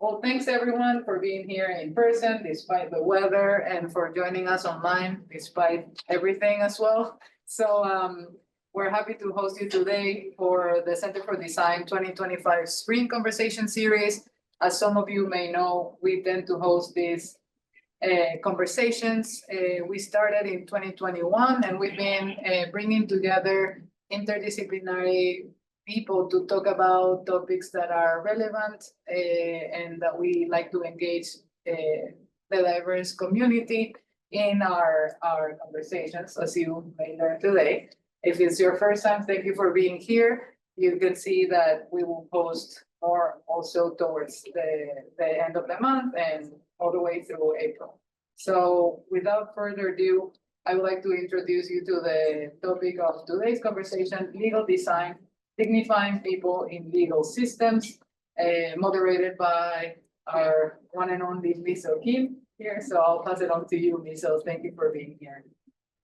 Well, thanks everyone for being here in person despite the weather and for joining us online despite everything as well. So we're happy to host you today for the Center for Design 2025 Spring Conversation Series. As some of you may know, we tend to host these conversations. We started in 2021 and we've been bringing together interdisciplinary people to talk about topics that are relevant and that we like to engage the diverse community in our conversations, as you may learn today. If it's your first time, thank you for being here. You can see that we will post more also towards the end of the month and all the way through April. So without further ado, I would like to introduce you to the topic of today's conversation, legal design, dignifying people in legal systems, moderated by our one and only Miso Kim here. So I'll pass it on to you, Miso. Thank you for being here.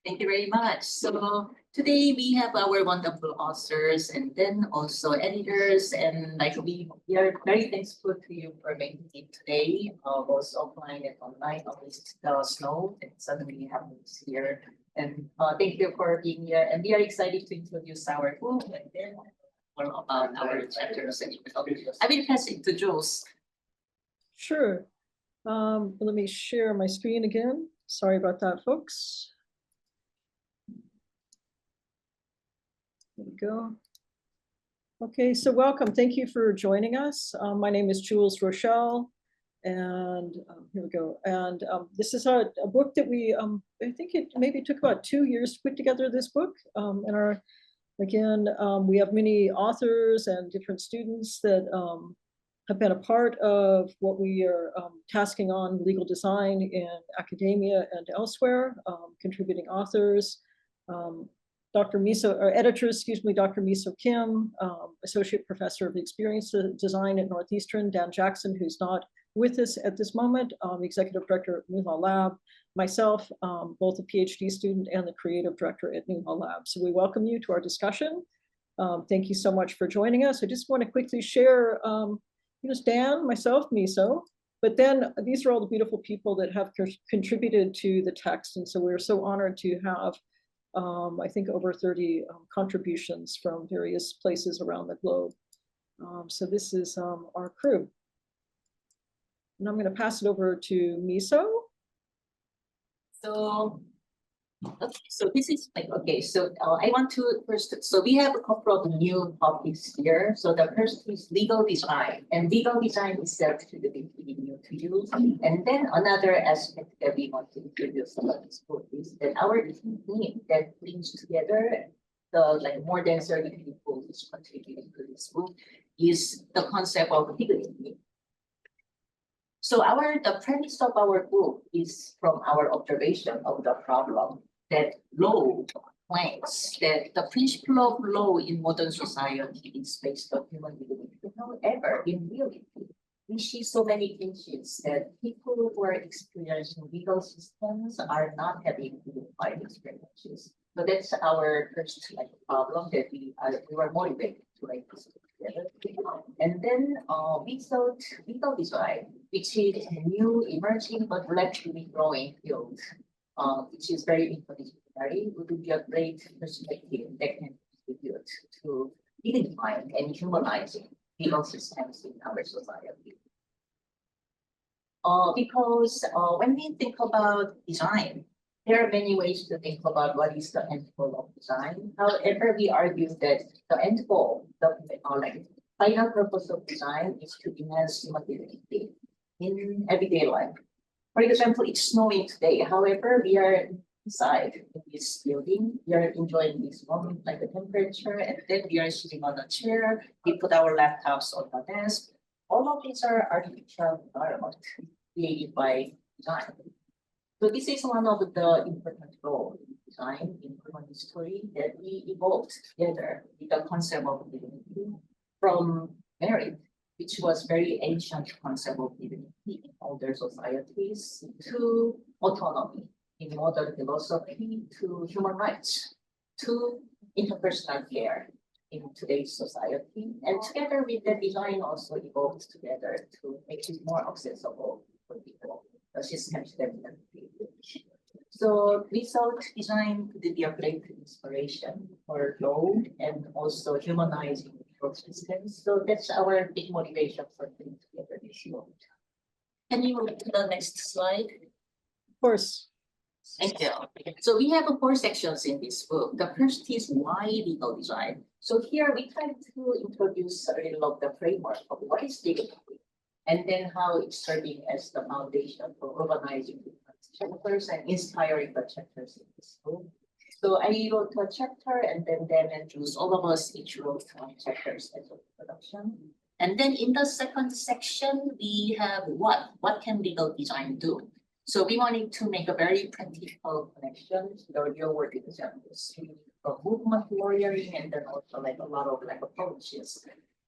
Thank you very much. So today we have our wonderful authors and then also editors, and like we are very thankful to you for making it today, both offline and online. Always the snow and suddenly happens here. And thank you for being here. And we are excited to introduce our book and then more about our chapters. I will pass it to Jules. Sure. Let me share my screen again. Sorry about that, folks. There we go. Okay, so welcome. Thank you for joining us. My name is Jules Rochielle, and here we go. And this is a book that we, I think it maybe took about 2 years to put together this book. And we have many authors and different students that have been a part of what we are tasking on legal design in academia and elsewhere, contributing authors. Dr. Miso, or editor, excuse me, Dr. Miso Kim, Associate Professor of Experience Design at Northeastern, Dan Jackson, who's not with us at this moment, Executive Director at NuLawLab, myself, both a PhD student and the Creative Director at NuLawLab. So we welcome you to our discussion. Thank you so much for joining us. I just want to quickly share, here's Dan, myself, Miso, but then these are all the beautiful people that have contributed to the text. And so we're so honored to have I think over 30 contributions from various places around the globe. So this is our crew. And I'm going to pass it over to Miso. So, okay, so this is like, okay, so I want to first, so we have a couple of new topics here. So the first is legal design, and legal design is relatively new to you. And then another aspect that we want to introduce about this book is that our theme that brings together the like more than 30 people who's contributing to this book is the concept of dignity. So the premise of our book is from our observation of the problem that law claims that the principle of law in modern society is based on human dignity. However, in reality, we see so many cases that people who are experiencing legal systems are not having dignified experiences. So that's our first problem that we were motivated to write this book together. And then we thought legal design, which is a new, emerging but rapidly growing field, which is very interdisciplinary, would be a great perspective that can contribute to dignifying and humanizing legal systems in our society. Because when we think about design, there are many ways to think about what is the end goal of design. However, we argue that the end goal, the final purpose of design is to enhance human dignity in everyday life. For example, it's snowing today. However, we are inside this building. We are enjoying this moment, like the temperature, and then we are sitting on a chair. We put our laptops on the desk. All of these are artificial environment created by design. So this is one of the important roles in design in human history that we evolved together with the concept of dignity from merit, which was very ancient concept of dignity in older societies, to autonomy in modern philosophy, to human rights, to interpersonal care. in today's society. And together with the design also evolved together to make it more accessible for people. So we thought design could be a great inspiration for law and also humanizing systems. So that's our big motivation for putting together this book. Can you move to the next slide? Of course. Thank you. So we have 4 sections in this book. The first is why legal design. So here we try to introduce a little of the framework of what is legal design, and then how it's serving as the foundation for urbanizing different chapters and inspiring the chapters in this book. So I wrote a chapter, and then Dan and Jules, all of us each wrote 1 chapters as a production. And then in the second section, we have what can legal design do? So we wanted to make a very practical connection to the real world examples from movement lawyering, and then also like a lot of like approaches.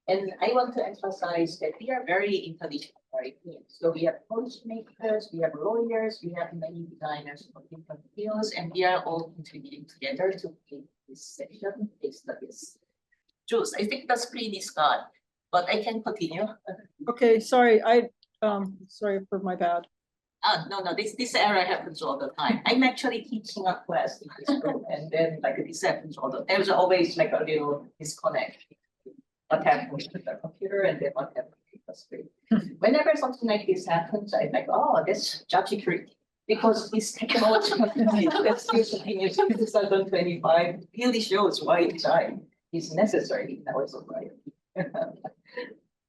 And I want to emphasize that we are very interdisciplinary teams. So we have policymakers, we have lawyers, we have many designers from different fields, and we are all contributing together to make this section based on this. Jules, I think the screen is gone, but I can continue. Okay, sorry, sorry for my bad. No, this error happens all the time. I'm actually teaching a class in this group, and then like this happens all the time. There's always like a little disconnect. What happens with the computer and then what happens with the screen. Whenever something like this happens, I'm like, oh, that's job security. Because this technology that's still continues in 2025 really shows why design is necessary in our society.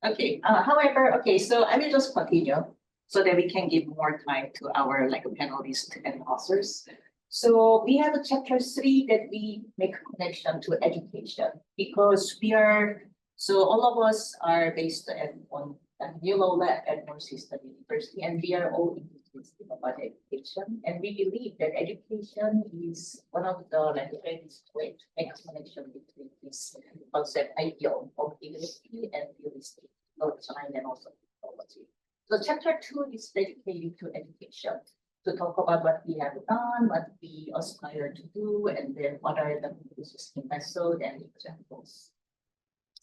Okay, however, okay, so I will just continue so that we can give more time to our like panelists and authors. So we have a chapter 3 that we make a connection to education, because we are, so all of us are based on NuLawLab at Northeastern University, and we are all interested about education. And we believe that education is one of the like greatest way to make a connection between this concept ideal of dignity and realistic design and also technology. So chapter 2 is dedicated to education, to talk about what we have done, what we aspire to do, and then what are the existing methods and examples.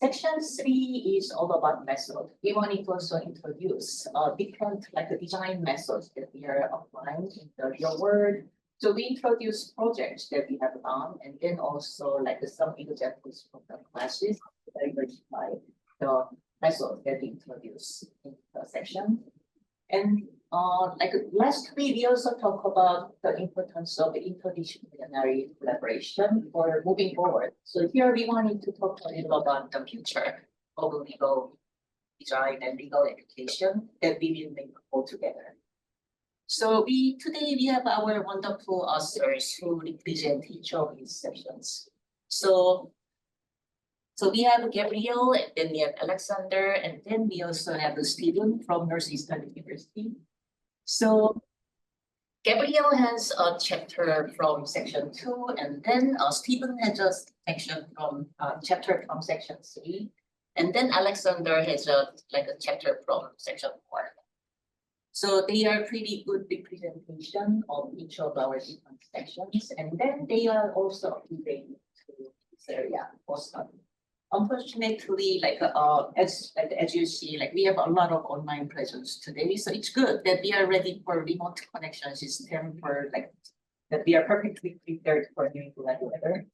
Section 3 is all about method. We wanted to also introduce different like design methods that we are applying in the real world. So we introduce projects that we have done, and then also like some examples from the classes to diversify the method that we introduce in the section. And like lastly, we also talk about the importance of interdisciplinary collaboration for moving forward. So here we wanted to talk a little about the future of legal design and legal education that we will make all together. So today we have our wonderful authors who represent each of these sections. So we have Gabriel, and then we have Alexander, and then we also have Stephen from Northeastern University. So Gabriel has a chapter from section 2, and then Stephen has a section from chapter from section 3, and then Alexander has a chapter from section 4. So they are pretty good representation of each of our different sections, and then they are also related to this area for study. Unfortunately, as you see, like we have a lot of online presence today, so it's good that we are ready for remote connection system for like that we are perfectly prepared for new weather.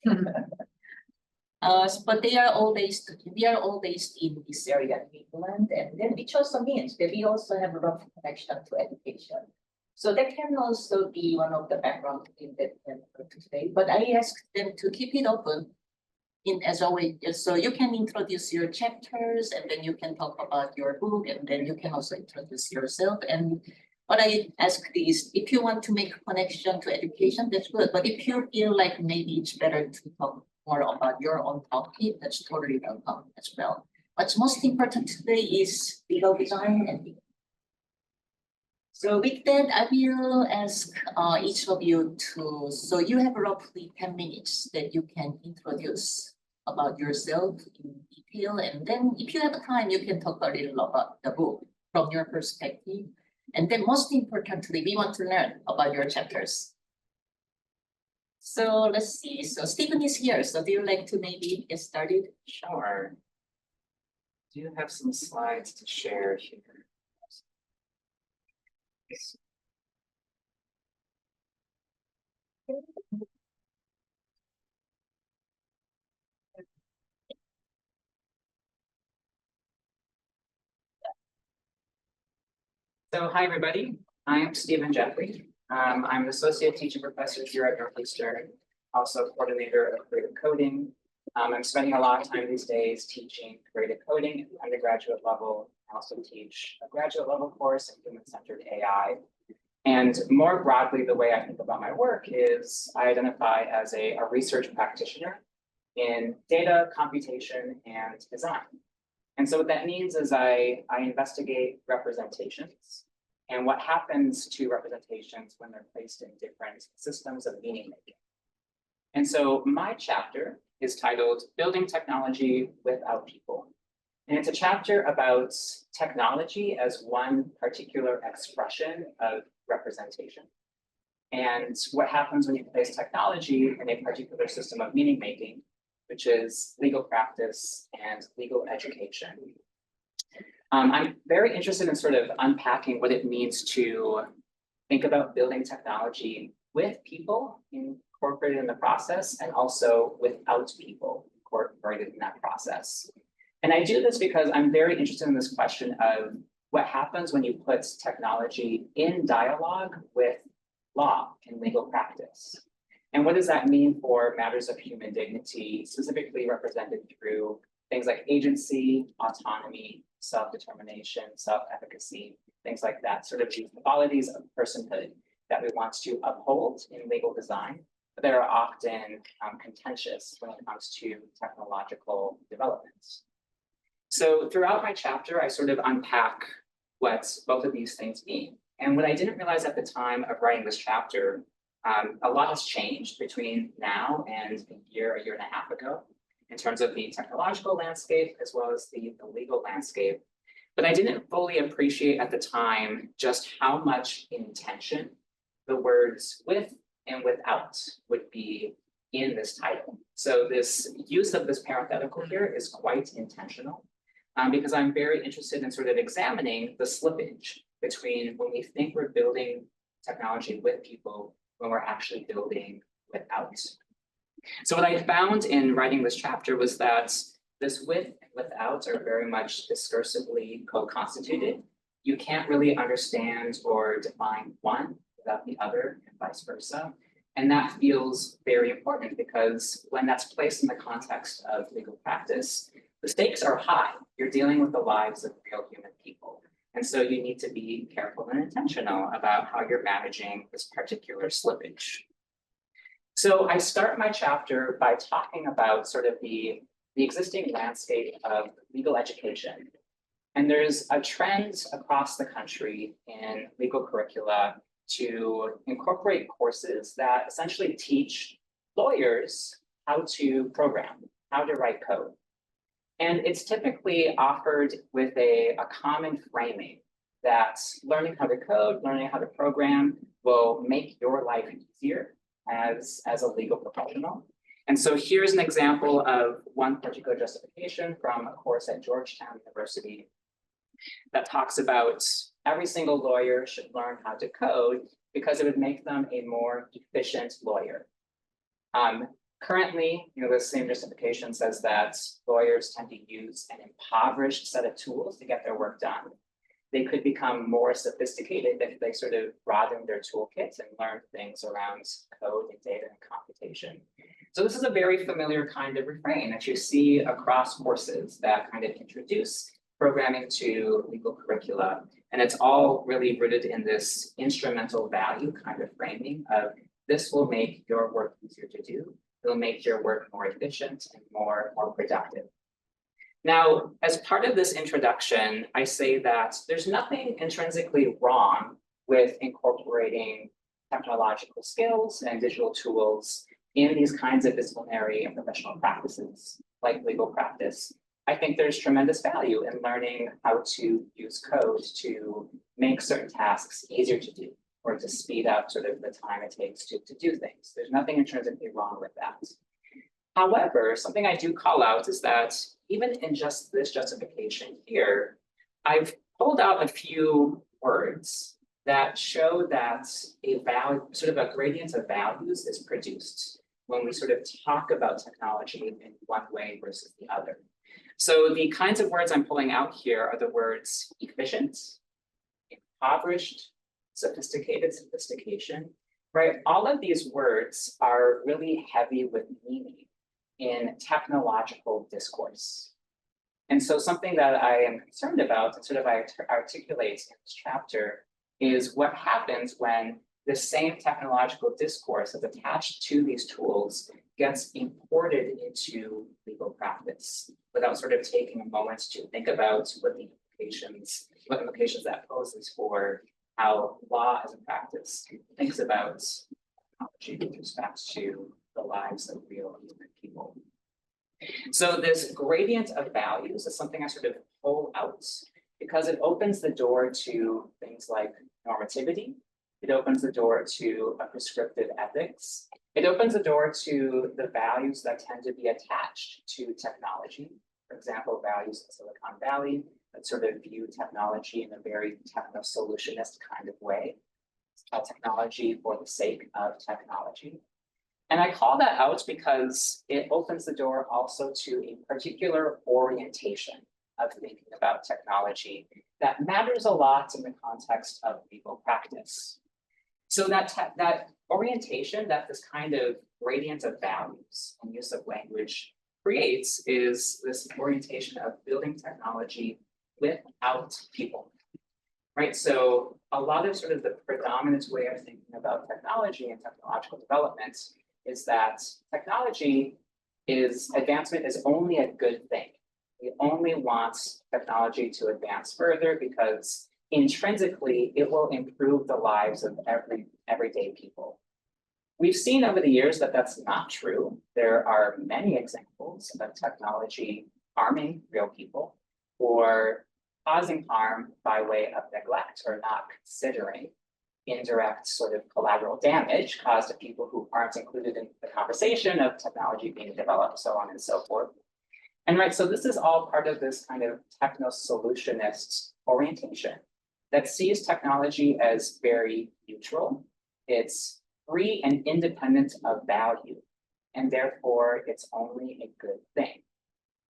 But we are all based in this area, England, and then which also means that we also have a lot of connection to education. So that can also be one of the background in that today. But I asked them to keep it open. As always, so you can introduce your chapters, and then you can talk about your book, and then you can also introduce yourself. And what I asked is, if you want to make a connection to education, that's good. But if you feel like maybe it's better to talk more about your own topic, that's totally welcome as well. What's most important today is legal design and legal. So with that, I will ask each of you to, so you have roughly 10 minutes that you can introduce about yourself in detail. And then if you have time, you can talk a little about the book from your perspective. And then most importantly, we want to learn about your chapters. So let's see. So Stephen is here. So do you like to maybe get started? Sure. Do you have some slides to share here? So hi, everybody. I'm Stephen Geofrey. I'm an associate teaching professor here at Northeastern, also coordinator of creative coding. I'm spending a lot of time these days teaching creative coding at the undergraduate level. I also teach a graduate level course in human-centered AI. And more broadly, the way I think about my work is I identify as a research practitioner in data, computation, and design. And so what that means is I investigate representations and what happens to representations when they're placed in different systems of meaning making. And so my chapter is titled Building Technology Without People. And it's a chapter about technology as one particular expression of representation. And what happens when you place technology in a particular system of meaning making, which is legal practice and legal education. I'm very interested in sort of unpacking what it means to think about building technology with people incorporated in the process and also without people incorporated in that process. And I do this because I'm very interested in this question of what happens when you put technology in dialogue with law and legal practice. And what does that mean for matters of human dignity, specifically represented through things like agency, autonomy, self-determination, self-efficacy, things like that, sort of these qualities of personhood that we want to uphold in legal design, but that are often contentious when it comes to technological developments. So throughout my chapter, I sort of unpack what both of these things mean. And what I didn't realize at the time of writing this chapter, a lot has changed between now and a year and a half ago in terms of the technological landscape as well as the legal landscape. But I didn't fully appreciate at the time just how much intention the words with and without would be in this title. So this use of this parenthetical here is quite intentional because I'm very interested in sort of examining the slippage between when we think we're building technology with people when we're actually building without. So what I found in writing this chapter was that this with and without are very much discursively co-constituted. You can't really understand or define one without the other and vice versa. And that feels very important because when that's placed in the context of legal practice, the stakes are high. You're dealing with the lives of real human people. And so you need to be careful and intentional about how you're managing this particular slippage. So I start my chapter by talking about sort of the existing landscape of legal education. And there's a trend across the country in legal curricula to incorporate courses that essentially teach lawyers how to program, how to write code. And it's typically offered with a common framing that learning how to code, learning how to program will make your life easier as a legal professional. And so here's an example of one particular justification from a course at Georgetown University that talks about every single lawyer should learn how to code because it would make them a more efficient lawyer. Currently, the same justification says that lawyers tend to use an impoverished set of tools to get their work done. They could become more sophisticated if they sort of broaden their toolkits and learn things around code and data and computation. So this is a very familiar kind of refrain that you see across courses that kind of introduce programming to legal curricula. And it's all really rooted in this instrumental value kind of framing of this will make your work easier to do. It'll make your work more efficient and more productive. Now, as part of this introduction, I say that there's nothing intrinsically wrong with incorporating technological skills and digital tools in these kinds of disciplinary and professional practices, like legal practice. I think there's tremendous value in learning how to use code to make certain tasks easier to do, or to speed up sort of the time it takes to do things. There's nothing intrinsically wrong with that. However, something I do call out is that even in just this justification here, I've pulled out a few words that show that a value, sort of a gradient of values is produced when we sort of talk about technology in one way versus the other. So the kinds of words I'm pulling out here are the words efficient, impoverished, sophisticated, sophistication, right? All of these words are really heavy with meaning in technological discourse. And so something that I am concerned about, and sort of I articulate in this chapter, is what happens when the same technological discourse that's attached to these tools gets imported into legal practice without sort of taking a moment to think about what implications that poses for how law as a practice thinks about technology with respect to the lives of real human people. So this gradient of values is something I sort of pull out because it opens the door to things like normativity. It opens the door to a prescriptive ethics. It opens the door to the values that tend to be attached to technology. For example, values in Silicon Valley that sort of view technology in a very techno-solutionist kind of way. Technology for the sake of technology. And I call that out because it opens the door also to a particular orientation of thinking about technology that matters a lot in the context of legal practice. So that orientation that this kind of gradient of values and use of language creates is this orientation of building technology without people, right? So a lot of sort of the predominant way of thinking about technology and technological development is that advancement is only a good thing. We only want technology to advance further because intrinsically it will improve the lives of everyday people. We've seen over the years that that's not true. There are many examples of technology harming real people or causing harm by way of neglect or not considering indirect sort of collateral damage caused to people who aren't included in the conversation of technology being developed, so on and so forth. And right, so this is all part of this kind of techno-solutionist orientation that sees technology as very neutral. It's free and independent of value, and therefore it's only a good thing.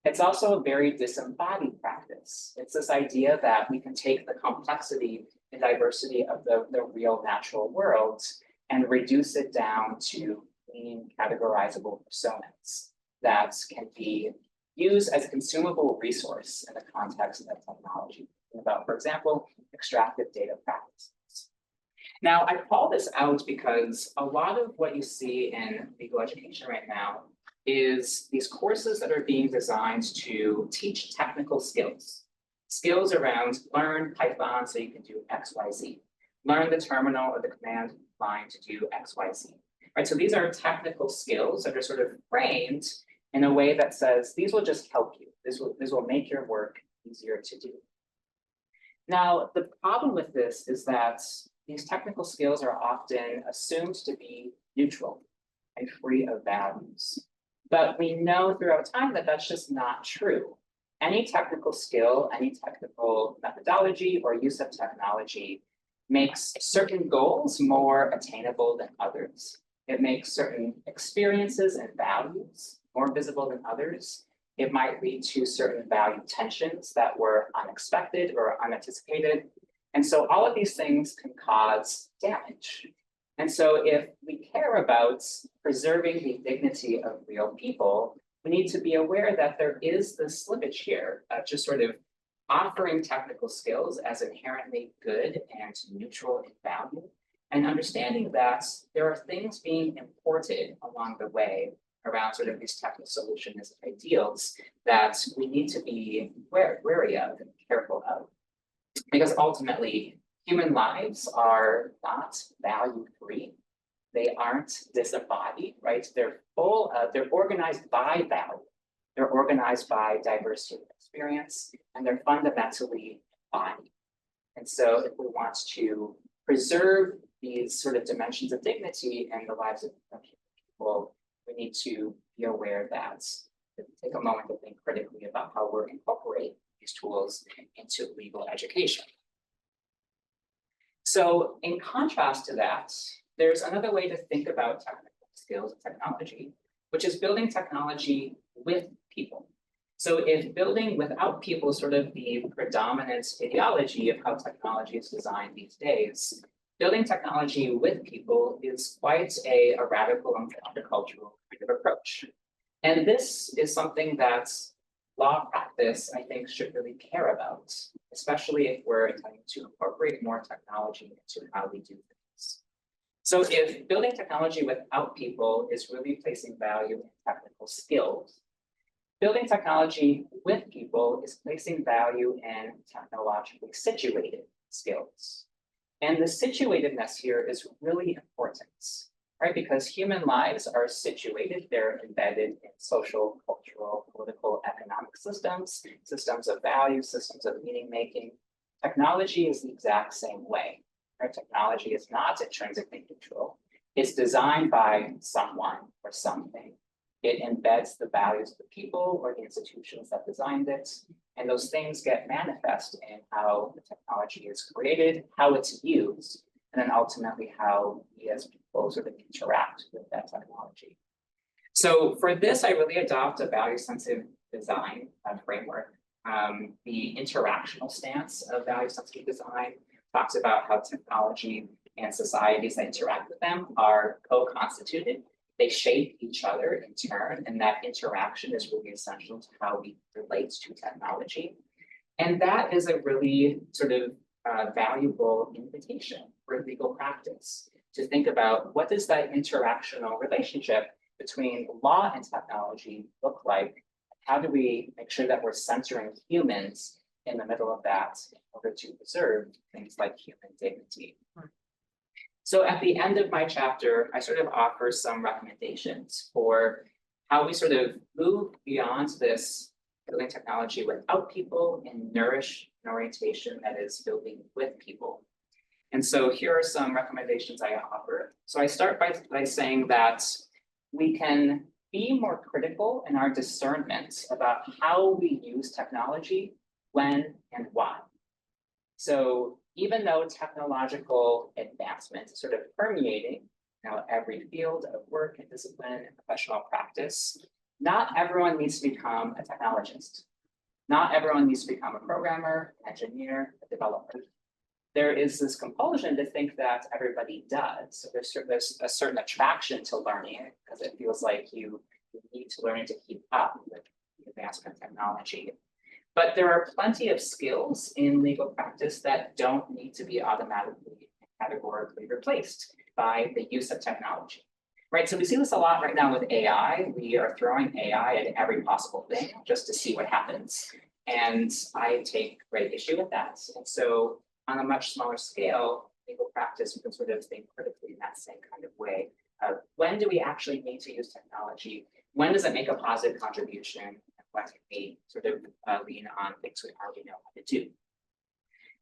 It's also a very disembodied practice. It's this idea that we can take the complexity and diversity of the real natural world and reduce it down to clean, categorizable personas that can be used as a consumable resource in the context of technology. About, for example, extractive data practices. Now, I call this out because a lot of what you see in legal education right now is these courses that are being designed to teach technical skills. Skills around learn Python so you can do XYZ. Learn the terminal or the command line to do XYZ. Right, so these are technical skills that are sort of framed in a way that says, these will just help you. This will make your work easier to do. Now, the problem with this is that these technical skills are often assumed to be neutral and free of values. But we know throughout time that that's just not true. Any technical skill, any technical methodology or use of technology makes certain goals more attainable than others. It makes certain experiences and values more visible than others. It might lead to certain value tensions that were unexpected or unanticipated. And so all of these things can cause damage. And so if we care about preserving the dignity of real people, we need to be aware that there is this slippage here of just sort of offering technical skills as inherently good and neutral in value, and understanding that there are things being imported along the way around sort of these technical solutionist ideals that we need to be wary of and careful of. Because ultimately, human lives are not value-free. They aren't disembodied, right? They're organized by value. They're organized by diversity of experience, and they're fundamentally embodied. And so if we want to preserve these sort of dimensions of dignity in the lives of people, we need to be aware that, take a moment to think critically about how we're incorporating these tools into legal education. So in contrast to that, there's another way to think about technical skills and technology, which is building technology with people. So if building without people is sort of the predominant ideology of how technology is designed these days, building technology with people is quite a radical and countercultural kind of approach. And this is something that law practice, I think, should really care about, especially if we're intending to incorporate more technology into how we do things. So if building technology without people is really placing value in technical skills, building technology with people is placing value in technologically situated skills. And the situatedness here is really important, right? Because human lives are situated, they're embedded in social, cultural, political, economic systems, systems of value, systems of meaning making. Technology is the exact same way, right? Technology is not intrinsically neutral. It's designed by someone or something. It embeds the values of the people or the institutions that designed it. And those things get manifest in how the technology is created, how it's used, and then ultimately how we as people sort of interact with that technology. So for this, I really adopt a value-sensitive design framework. The interactional stance of value-sensitive design talks about how technology and societies that interact with them are co-constituted. They shape each other in turn, and that interaction is really essential to how we relate to technology. And that is a really sort of valuable invitation for legal practice to think about what does that interactional relationship between law and technology look like? How do we make sure that we're centering humans in the middle of that in order to preserve things like human dignity? So at the end of my chapter, I sort of offer some recommendations for how we sort of move beyond this building technology without people and nourish an orientation that is building with people. And so here are some recommendations I offer. So I start by saying that we can be more critical in our discernment about how we use technology, when and why. So even though technological advancement is sort of permeating every field of work and discipline and professional practice, not everyone needs to become a technologist. Not everyone needs to become a programmer, engineer, a developer. There is this compulsion to think that everybody does. So there's a certain attraction to learning it because it feels like you need to learn it to keep up with the advancement of technology. But there are plenty of skills in legal practice that don't need to be automatically and categorically replaced by the use of technology, right? So we see this a lot right now with AI. We are throwing AI at every possible thing just to see what happens. And I take great issue with that. And so on a much smaller scale, legal practice, we can sort of think critically in that same kind of way. When do we actually need to use technology? When does it make a positive contribution? When can we sort of lean on things we already know how to do?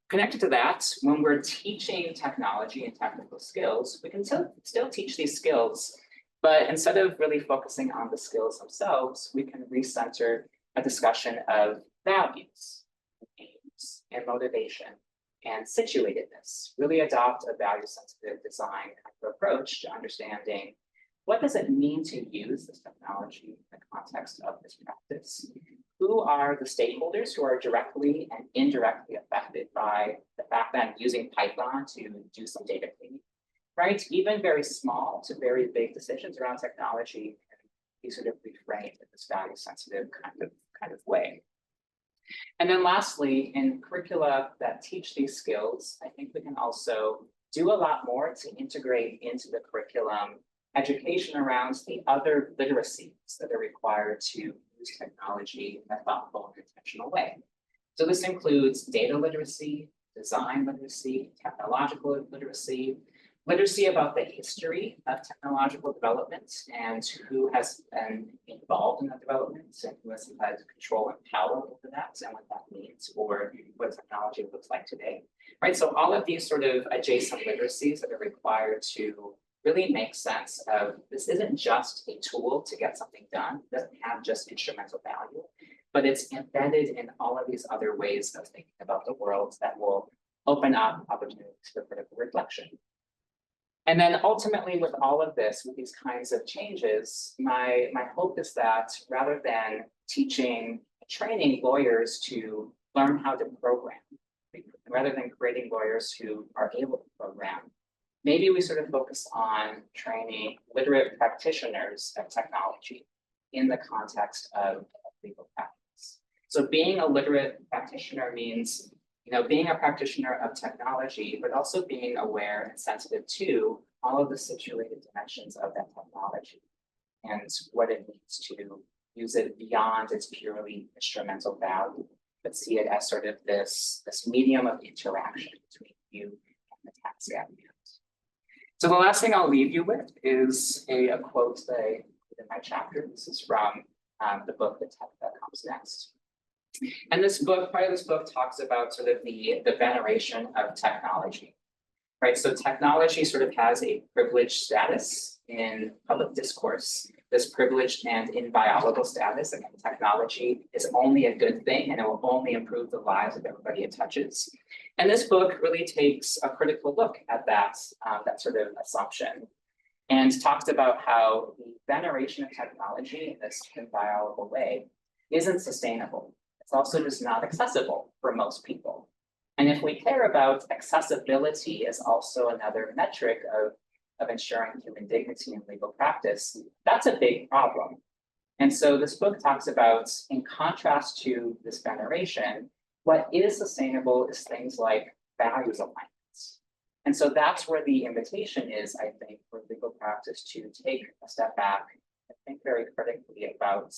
Connected to that, when we're teaching technology and technical skills, we can still teach these skills, but instead of really focusing on the skills themselves, we can recenter a discussion of values, aims, and motivation, and situatedness. Really adopt a value-sensitive design kind of approach to understanding what does it mean to use this technology in the context of this practice? Who are the stakeholders who are directly and indirectly affected by the fact that I'm using Python to do some data cleaning, right? Even very small to very big decisions around technology can be sort of reframed in this value-sensitive kind of way. And then lastly, in curricula that teach these skills, I think we can also do a lot more to integrate into the curriculum education around the other literacies that are required to use technology in a thoughtful and intentional way. So this includes data literacy, design literacy, technological literacy, literacy about the history of technological development and who has been involved in that development and who has had control and power over that and what that means or what technology looks like today, right? So all of these sort of adjacent literacies that are required to really make sense of this isn't just a tool to get something done, it doesn't have just instrumental value, but it's embedded in all of these other ways of thinking about the world that will open up opportunities for critical reflection. And then ultimately with all of this, with these kinds of changes, my hope is that rather than training lawyers to learn how to program, rather than creating lawyers who are able to program, maybe we sort of focus on training literate practitioners of technology in the context of legal practice. So being a literate practitioner means being a practitioner of technology, but also being aware and sensitive to all of the situated dimensions of that technology and what it means to use it beyond its purely instrumental value, but see it as sort of this medium of interaction between you and the task at hand. So the last thing I'll leave you with is a quote that I put in my chapter. This is from the book, The Tech That Comes Next. And this book, part of this book talks about sort of the veneration of technology, right? So technology sort of has a privileged status in public discourse, this privileged and inviolable status. Again, technology is only a good thing and it will only improve the lives of everybody it touches. And this book really takes a critical look at that sort of assumption and talks about how the veneration of technology in this inviolable way isn't sustainable. It's also just not accessible for most people. And if we care about accessibility as also another metric of ensuring human dignity in legal practice, that's a big problem. And so this book talks about, in contrast to this veneration, what is sustainable is things like values alignments. And so that's where the invitation is, I think, for legal practice to take a step back and think very critically about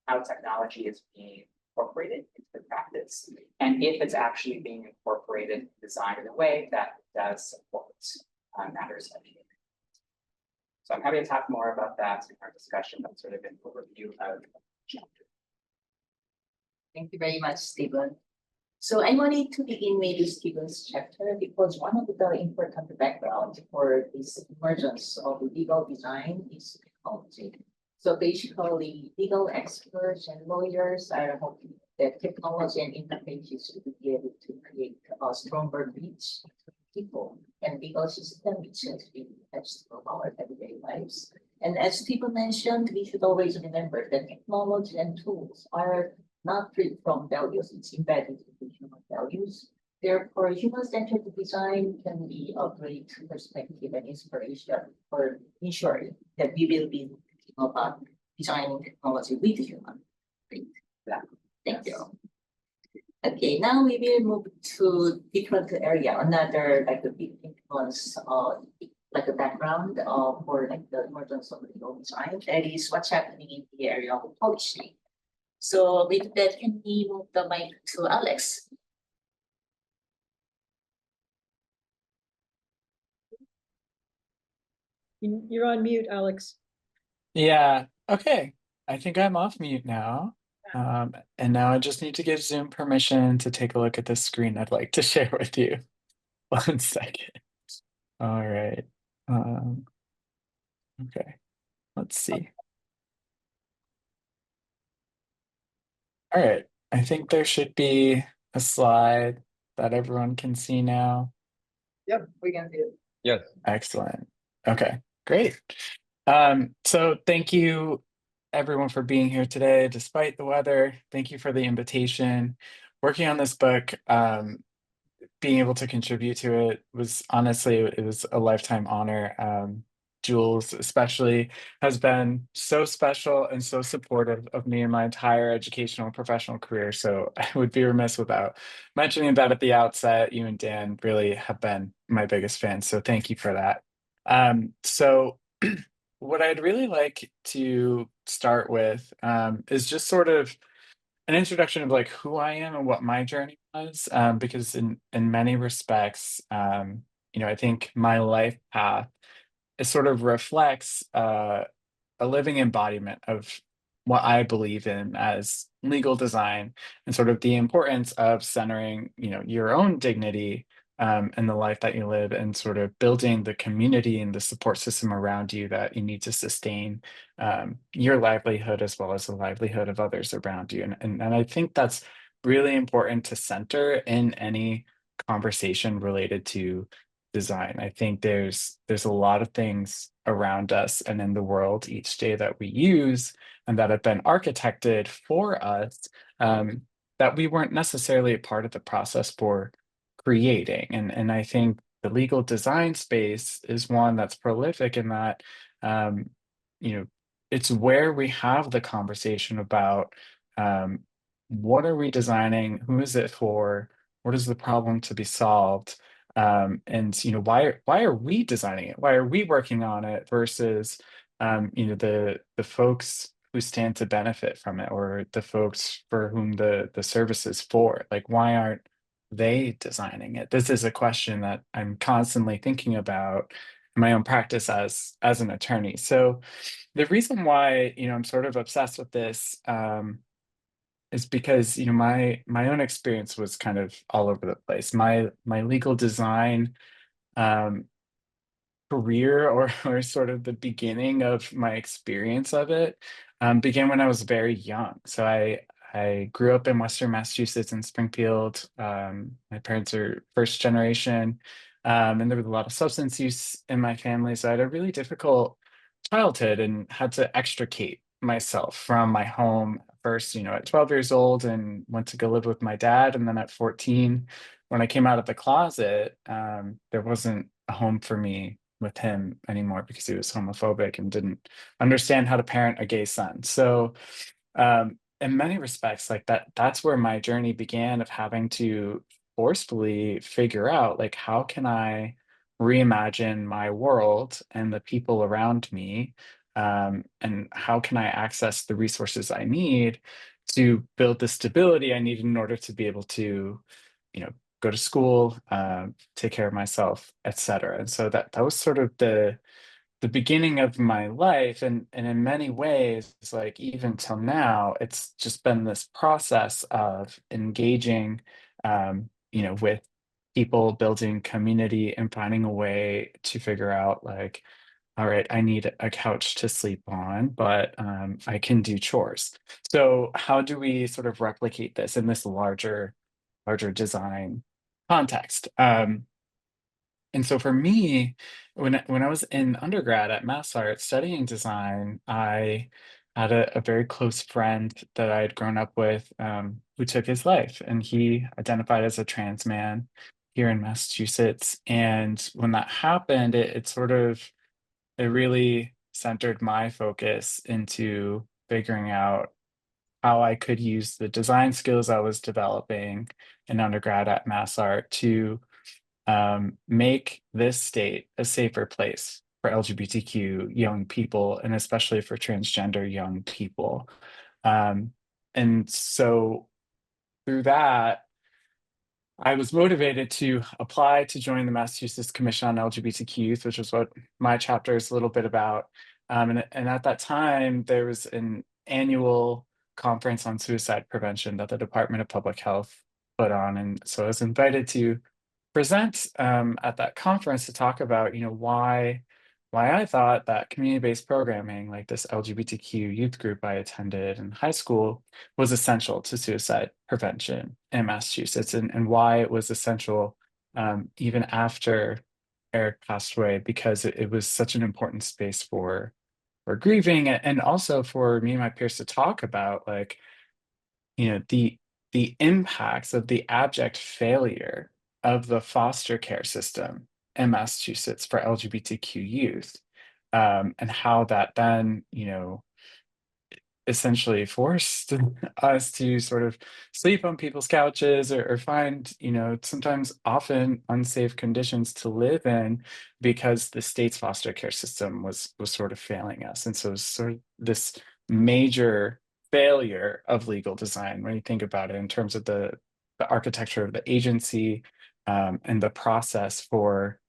how technology is being incorporated into the practice, and if it's actually being incorporated, designed in a way that does support matters of human. So I'm happy to talk more about that in our discussion. That's sort of an overview of the chapter. Thank you very much, Stephen. So I wanted to begin with Stephen's chapter because one of the important backgrounds for this emergence of legal design is technology. So basically, legal experts and lawyers are hoping that technology and interfaces will be able to create a stronger bridge between people and legal system, which has been attached to our everyday lives. And as Stephen mentioned, we should always remember that technology and tools are not free from values, it's embedded in human values. Therefore, human-centered design can be a great perspective and inspiration for ensuring that we will be thinking about designing technology with human. Great. Thank you. Okay, now we will move to different area, another like a big influence, like a background for like the emergence of legal design. That is what's happening in the area of publishing. So with that, can we move the mic to Alex? You're on mute, Alex. Yeah, okay. I think I'm off mute now. And now I just need to give Zoom permission to take a look at this screen I'd like to share with you. 1 second. All right. Okay, let's see. All right, I think there should be a slide that everyone can see now. Yep, we can see it. Yes. Excellent. Okay, great. So thank you everyone for being here today, despite the weather. Thank you for the invitation. Working on this book, being able to contribute to it was honestly, it was a lifetime honor. Jules especially has been so special and so supportive of me in my entire educational and professional career. So I would be remiss without mentioning that at the outset. You and Dan really have been my biggest fans. So thank you for that. So what I'd really like to start with is just sort of an introduction of like who I am and what my journey was, because in many respects, I think my life path, it sort of reflects a living embodiment of what I believe in as legal design, and sort of the importance of centering, your own dignity, and the life that you live, and sort of building the community and the support system around you that you need to sustain your livelihood as well as the livelihood of others around you. And I think that's really important to center in any conversation related to design. I think there's a lot of things around us and in the world each day that we use and that have been architected for us, that we weren't necessarily a part of the process for creating. And I think the legal design space is one that's prolific in that, um, you know, it's where we have the conversation about, um, what are we designing, who is it for, what is the problem to be solved, and why are we designing it, why are we working on it versus the folks who stand to benefit from it, or the folks for whom the service is for. Like, why aren't they designing it? This is a question that I'm constantly thinking about in my own practice as an attorney. So the reason why I'm sort of obsessed with this, is because my own experience was kind of all over the place. My legal design um, career, or sort of the beginning of my experience of it, began when I was very young. So I grew up in Western Massachusetts in Springfield. My parents are first generation, and there was a lot of substance use in my family. So I had a really difficult childhood and had to extricate myself from my home first, at 12 years old, and went to go live with my dad. And then at 14, when I came out of the closet, there wasn't a home for me with him anymore because he was homophobic and didn't understand how to parent a gay son. So, in many respects, like that's where my journey began, of having to forcefully figure out, like, how can I reimagine my world and the people around me, and how can I access the resources I need to build the stability I need in order to be able to, you know, go to school, take care of myself, etc. And so that was sort of the beginning of my life, and in many ways, like, even till now, it's just been this process of engaging, with people, building community, and finding a way to figure out, like, all right, I need a couch to sleep on, but I can do chores. So how do we sort of replicate this in this larger design context? And so for me, when I was in undergrad at Mass Art studying design, I had a very close friend that I had grown up with, who took his life, and he identified as a trans man here in Massachusetts. And when that happened, it really centered my focus into figuring out how I could use the design skills I was developing in undergrad at Mass Art to, make this state a safer place for LGBTQ young people, and especially for transgender young people. Um, and so through that, I was motivated to apply to join the Massachusetts Commission on LGBTQ Youth, which is what my chapter is a little bit about. And at that time, there was an annual conference on suicide prevention that the Department of Public Health put on. And so I was invited to present, at that conference, to talk about, why I thought that community-based programming, like this LGBTQ youth group I attended in high school, was essential to suicide prevention in Massachusetts, and why it was essential, even after Eric passed away, because it was such an important space for grieving, and also for me and my peers to talk about, like, the impacts of the abject failure of the foster care system in Massachusetts for LGBTQ youth, and how that then, essentially forced us to sort of sleep on people's couches, or find, sometimes often unsafe conditions to live in, because the state's foster care system was sort of failing us. And so it's sort of this major failure of legal design when you think about it in terms of the architecture of the agency, and the process for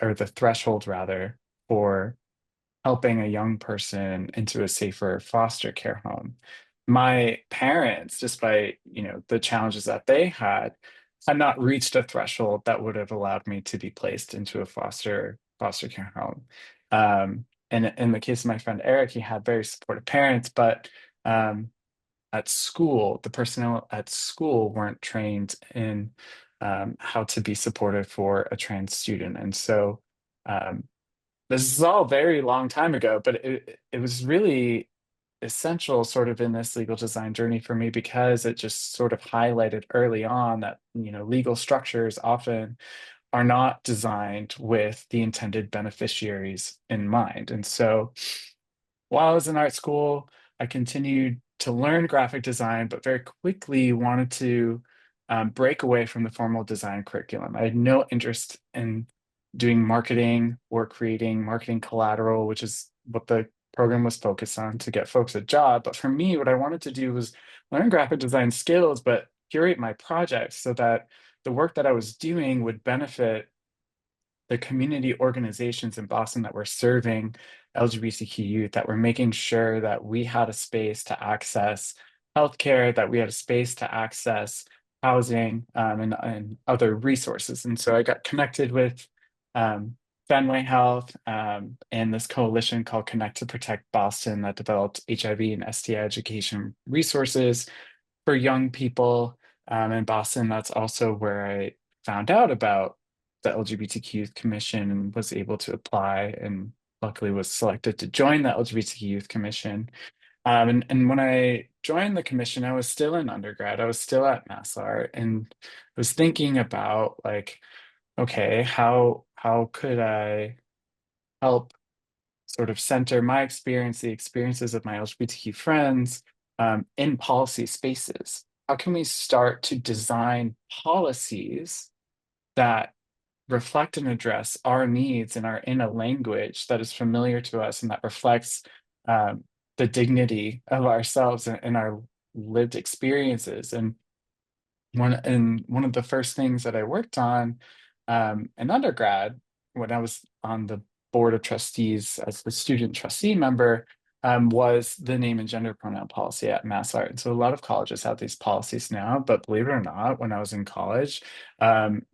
or the threshold rather, for helping a young person into a safer foster care home. My parents, despite, the challenges that they had not reached a threshold that would have allowed me to be placed into a foster care home. And in the case of my friend Eric, he had very supportive parents, but at school, the personnel at school weren't trained in how to be supportive for a trans student. And so um, this is all very long time ago, but it was really essential sort of in this legal design journey for me, because it just sort of highlighted early on that, legal structures often are not designed with the intended beneficiaries in mind. And so while I was in art school, I continued to learn graphic design, but very quickly wanted to break away from the formal design curriculum. I had no interest in doing marketing or creating marketing collateral, which is what the program was focused on to get folks a job. But for me, what I wanted to do was learn graphic design skills, but curate my projects so that the work that I was doing would benefit the community organizations in Boston that were serving LGBTQ youth, that were making sure that we had a space to access healthcare, that we had a space to access housing, and other resources. And so I got connected with Fenway Health and this coalition called Connect to Protect Boston that developed HIV and STI education resources for young people in Boston. That's also where I found out about the LGBTQ Youth Commission and was able to apply, and luckily was selected to join the LGBTQ Youth Commission. And when I joined the commission, I was still in undergrad. I was still at MassArt, and I was thinking about, like, okay, how could I help sort of center my experience, the experiences of my LGBTQ friends, in policy spaces? How can we start to design policies that reflect and address our needs and are in a language that is familiar to us and that reflects um, the dignity of ourselves and our lived experiences? And one of the first things that I worked on in undergrad, when I was on the board of trustees as the student trustee member, was the name and gender pronoun policy at MassArt. And so a lot of colleges have these policies now, but believe it or not, when I was in college,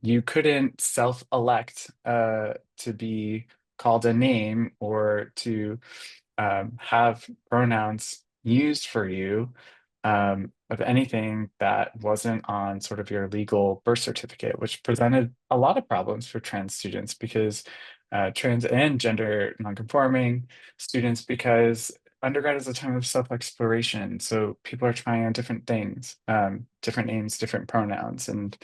you couldn't self-elect to be called a name or to have pronouns used for you of anything that wasn't on sort of your legal birth certificate, which presented a lot of problems for trans students, because trans and gender nonconforming students, because undergrad is a time of self-exploration. So people are trying on different things, different names, different pronouns, and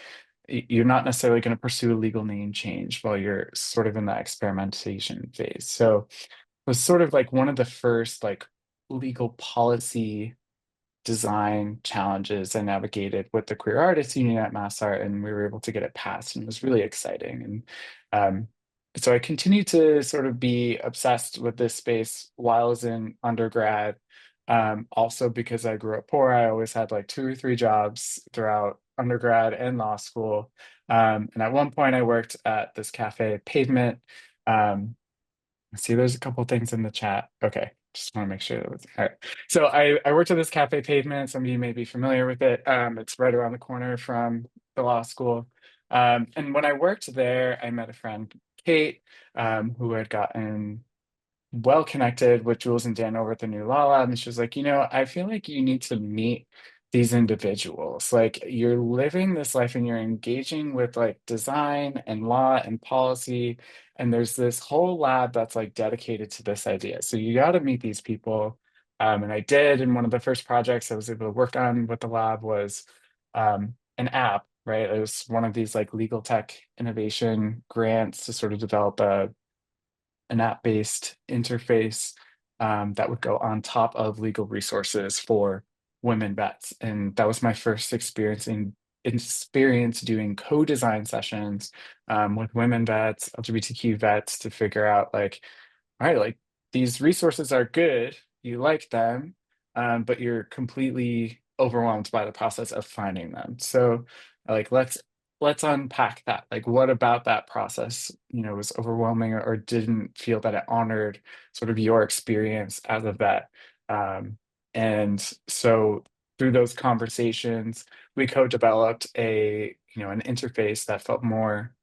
you're not necessarily going to pursue a legal name change while you're sort of in that experimentation phase. So was sort of like one of the first like legal policy design challenges I navigated with the Queer Artists Union at MassArt, and we were able to get it passed, and it was really exciting. And so I continued to sort of be obsessed with this space while I was in undergrad. Also, because I grew up poor, I always had like 2 or 3 jobs throughout undergrad and law school. And at one point, I worked at this cafe, Pavement. I see there's a couple things in the chat. Okay, just want to make sure that was all right. So I worked at this cafe, Pavement. Some of you may be familiar with it. It's right around the corner from the law school. And when I worked there, I met a friend, Kate, who had gotten well connected with Jules and Dan over at the NuLawLab, and she was like, I feel like you need to meet these individuals. Like, you're living this life and you're engaging with like design and law and policy, and there's this whole lab that's like dedicated to this idea. So you got to meet these people. And I did. And one of the first projects I was able to work on with the lab was an app, right? It was one of these like legal tech innovation grants to sort of develop an app-based interface that would go on top of legal resources for women vets. And that was my first experience doing co-design sessions with women vets, LGBTQ vets, to figure out like, all right, like these resources are good, you like them, but you're completely overwhelmed by the process of finding them. So like, let's let's unpack that. Like, what about that process, was overwhelming, or didn't feel that it honored sort of your experience as a vet? And so through those conversations, we co-developed an interface that felt more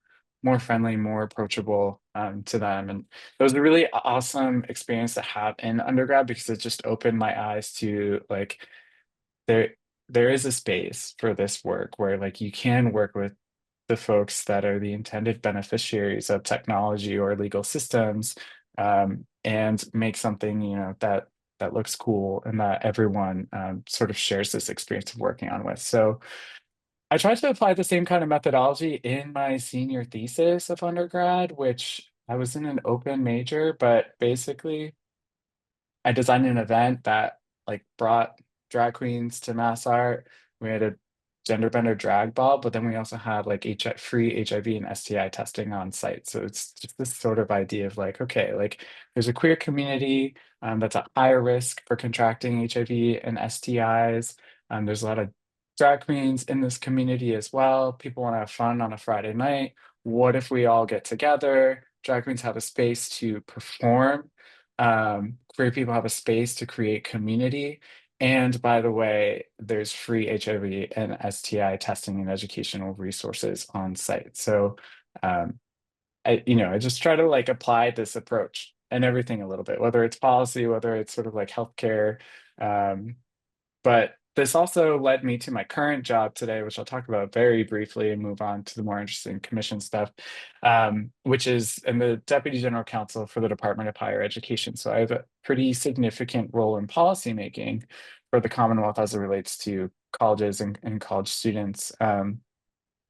friendly, more approachable to them. And it was a really awesome experience to have in undergrad, because it just opened my eyes to like there there is a space for this work where like you can work with the folks that are the intended beneficiaries of technology or legal systems, and make something that looks cool and that everyone sort of shares this experience of working on with. So I tried to apply the same kind of methodology in my senior thesis of undergrad, which I was in an open major, but basically I designed an event that like brought drag queens to mass art. We had a gender bender drag ball, but then we also had like free HIV and STI testing on site. So it's just this sort of idea of like, okay, like there's a queer community that's at higher risk for contracting HIV and STIs. There's a lot of drag queens in this community as well. People want to have fun on a Friday night. What if we all get together? Drag queens have a space to perform. Queer people have a space to create community. And by the way, there's free HIV and STI testing and educational resources on site. So I just try to like apply this approach and everything a little bit, whether it's policy, whether it's sort of like healthcare. But this also led me to my current job today, which I'll talk about very briefly and move on to the more interesting commission stuff, which is in the Deputy General Counsel for the Department of Higher Education. So I have a pretty significant role in policymaking for the Commonwealth as it relates to colleges and college students. And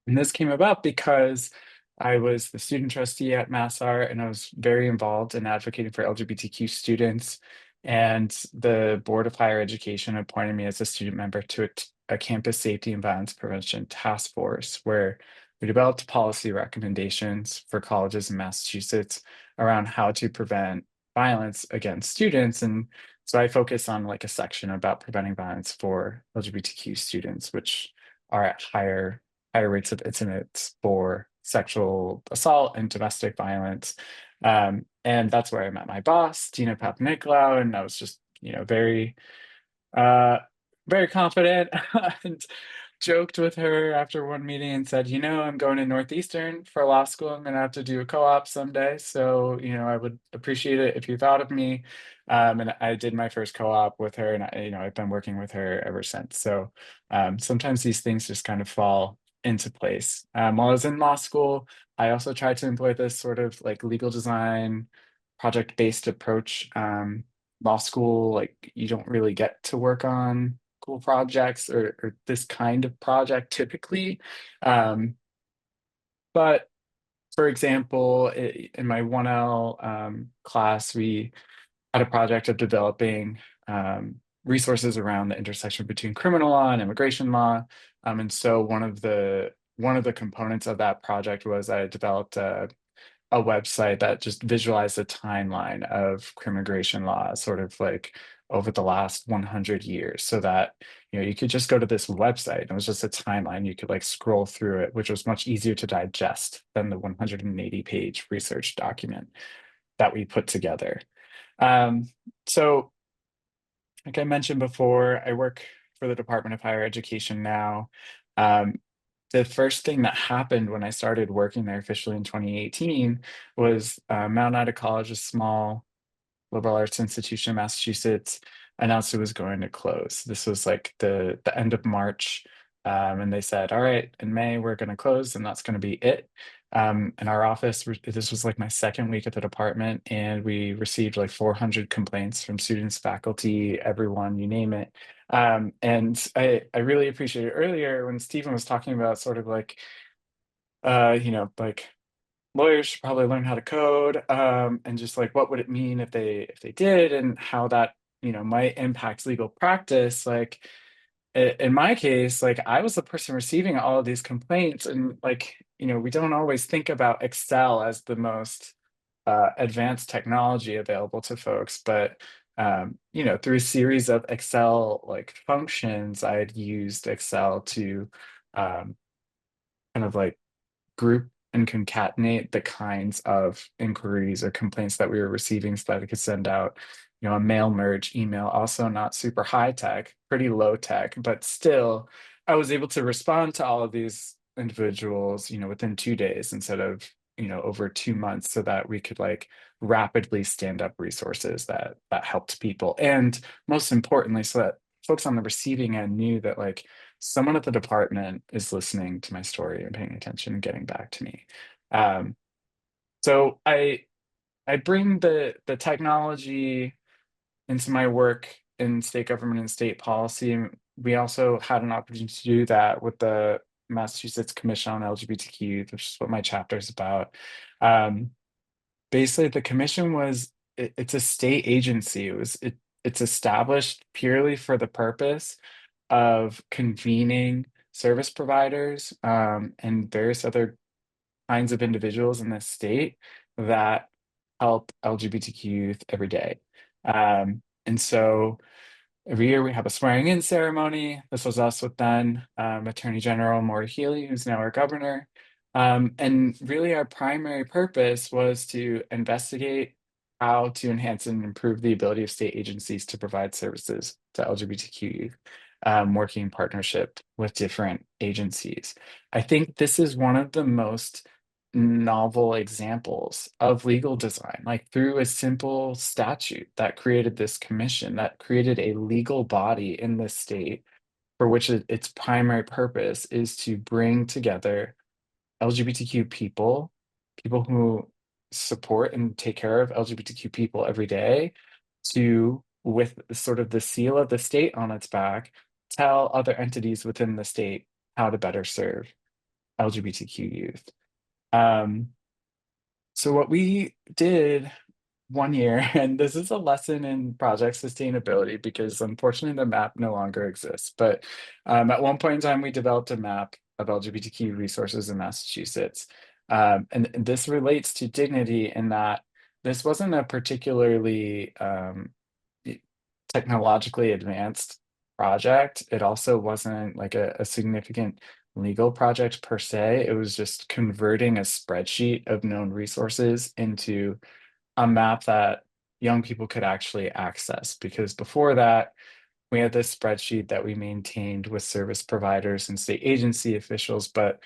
this came about because I was the student trustee at MassArt, and I was very involved in advocating for LGBTQ students. And the Board of Higher Education appointed me as a student member to a campus safety and violence prevention task force, where we developed policy recommendations for colleges in Massachusetts around how to prevent violence against students. And so I focus on like a section about preventing violence for LGBTQ students, which are at higher rates of incidents for sexual assault and domestic violence. And that's where I met my boss, Tina Papanikolaou, and I was just, uh, very confident and joked with her after one meeting and said, I'm going to Northeastern for law school. I'm going to have to do a co-op someday. So, I would appreciate it if you thought of me. And I did my first co-op with her, and I've been working with her ever since. So sometimes these things just kind of fall into place. While I was in law school, I also tried to employ this sort of like legal design project-based approach. Law school, like you don't really get to work on cool projects or this kind of project typically. But for example, in my 1L class, we had a project of developing resources around the intersection between criminal law and immigration law. And so one of the components of that project was I developed a website that just visualized the timeline of immigration law, sort of like over the last 100 years, so that you could just go to this website and it was just a timeline. You could like scroll through it, which was much easier to digest than the 180-page research document that we put together. So like I mentioned before, I work for the Department of Higher Education now. The first thing that happened when I started working there officially in 2018 was Mount Ida College, a small liberal arts institution in Massachusetts, announced it was going to close. This was like the end of March. And they said, all right, in May, we're going to close, and that's going to be it. In our office, this was like my second week at the department, and we received like 400 complaints from students, faculty, everyone, you name it. And I really appreciated earlier when Stephen was talking about sort of like, like lawyers should probably learn how to code, and just like what would it mean if they did, and how that might impact legal practice. Like in my case, like I was the person receiving all of these complaints, and like we don't always think about Excel as the most advanced technology available to folks, but through a series of Excel like functions, I had used Excel to kind kind of like group and concatenate the kinds of inquiries or complaints that we were receiving so that I could send out, a mail merge email, also not super high tech, pretty low tech, but still I was able to respond to all of these individuals, within 2 days instead of, over 2 months, so that we could like rapidly stand up resources that helped people. And most importantly, so that folks on the receiving end knew that like someone at the department is listening to my story and paying attention and getting back to me. So I bring the technology into my work in state government and state policy. And we also had an opportunity to do that with the Massachusetts Commission on LGBTQ Youth, which is what my chapter is about. Basically, the commission it's a state agency. It's established purely for the purpose of convening service providers and various other kinds of individuals in the state that help LGBTQ youth every day. And so every year we have a swearing in ceremony. This was also done Attorney General Maura Healey, who's now our governor. And really our primary purpose was to investigate how to enhance and improve the ability of state agencies to provide services to LGBTQ youth, working in partnership with different agencies. I think this is one of the most novel examples of legal design, like through a simple statute that created this commission, that created a legal body in the state for which its primary purpose is to bring together LGBTQ people, people who support and take care of LGBTQ people every day, to, with sort of the seal of the state on its back, tell other entities within the state how to better serve LGBTQ youth. So what we did one year, and this is a lesson in project sustainability because unfortunately the map no longer exists, but at one point in time we developed a map of LGBTQ resources in Massachusetts. And this relates to dignity in that this wasn't a particularly technologically advanced project. It also wasn't like a significant legal project per se. It was just converting a spreadsheet of known resources into a map that young people could actually access. Because before that, we had this spreadsheet that we maintained with service providers and state agency officials, but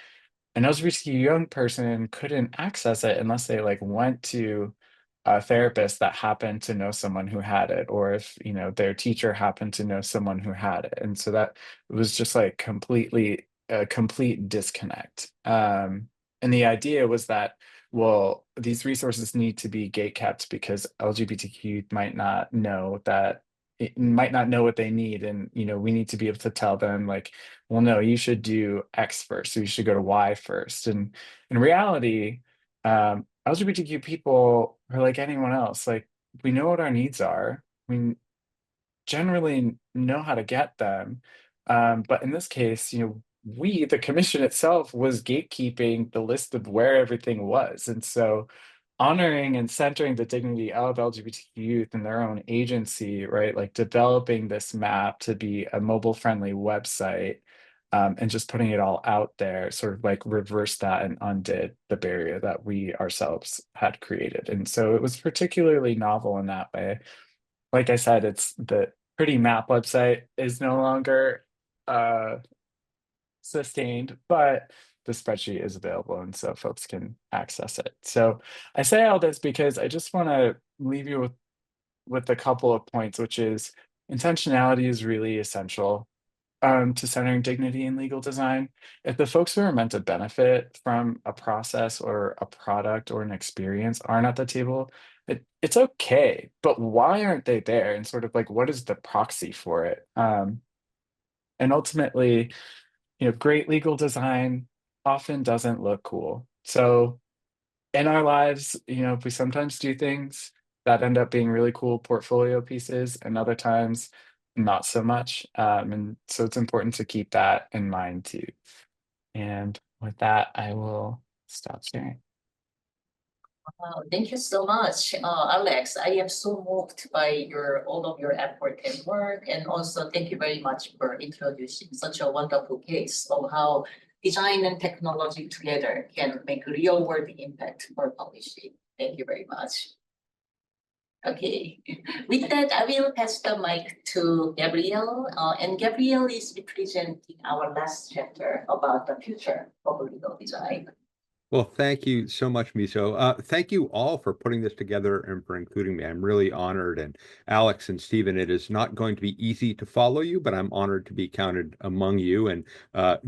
an LGBTQ young person couldn't access it unless they like went to a therapist that happened to know someone who had it, or if their teacher happened to know someone who had it. And so that was just like a complete disconnect. And the idea was that, well, these resources need to be gatekept because LGBTQ might not know what they need, and we need to be able to tell them like, well, no, you should do X first, so you should go to Y first. And in reality, LGBTQ people are like anyone else. Like, we know what our needs are. We generally know how to get them. But in this case, the commission itself was gatekeeping the list of where everything was. And so honoring and centering the dignity of LGBTQ youth in their own agency, right? Like developing this map to be a mobile friendly website, and just putting it all out there sort of like reversed that and undid the barrier that we ourselves had created. And so it was particularly novel in that way. Like I said, it's the pretty map website is no longer sustained, but the spreadsheet is available and so folks can access it. So I say all this because I just want to leave you with a couple of points, which is intentionality is really essential to centering dignity in legal design. If the folks who are meant to benefit from a process or a product or an experience aren't at the table, it's okay, but why aren't they there? And sort of like, what is the proxy for it? And ultimately, great legal design often doesn't look cool. So in our lives, we sometimes do things that end up being really cool portfolio pieces, and other times not so much. And so it's important to keep that in mind too. And with that, I will stop sharing. Wow, thank you so much, Alex. I am so moved by all of your effort and work, and also thank you very much for introducing such a wonderful case of how design and technology together can make real world impact for publishing. Thank you very much. Okay, with that, I will pass the mic to Gabriel, and Gabriel is representing our last chapter about the future of legal design. Well, thank you so much, Miso. Thank you all for putting this together and for including me. I'm really honored. And Alex and Stephen, it is not going to be easy to follow you, but I'm honored to be counted among you. And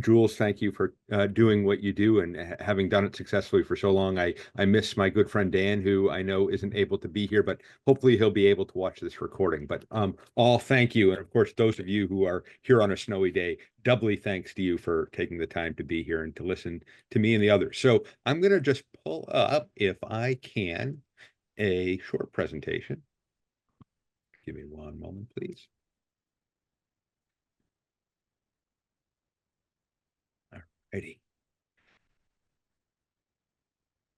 Jules, thank you for doing what you do and having done it successfully for so long. I miss my good friend Dan, who I know isn't able to be here, but hopefully he'll be able to watch this recording. But all thank you. And of course, those of you who are here on a snowy day, doubly thanks to you for taking the time to be here and to listen to me and the others. So I'm going to just pull up, if I can, a short presentation. Give me one moment, please. All righty.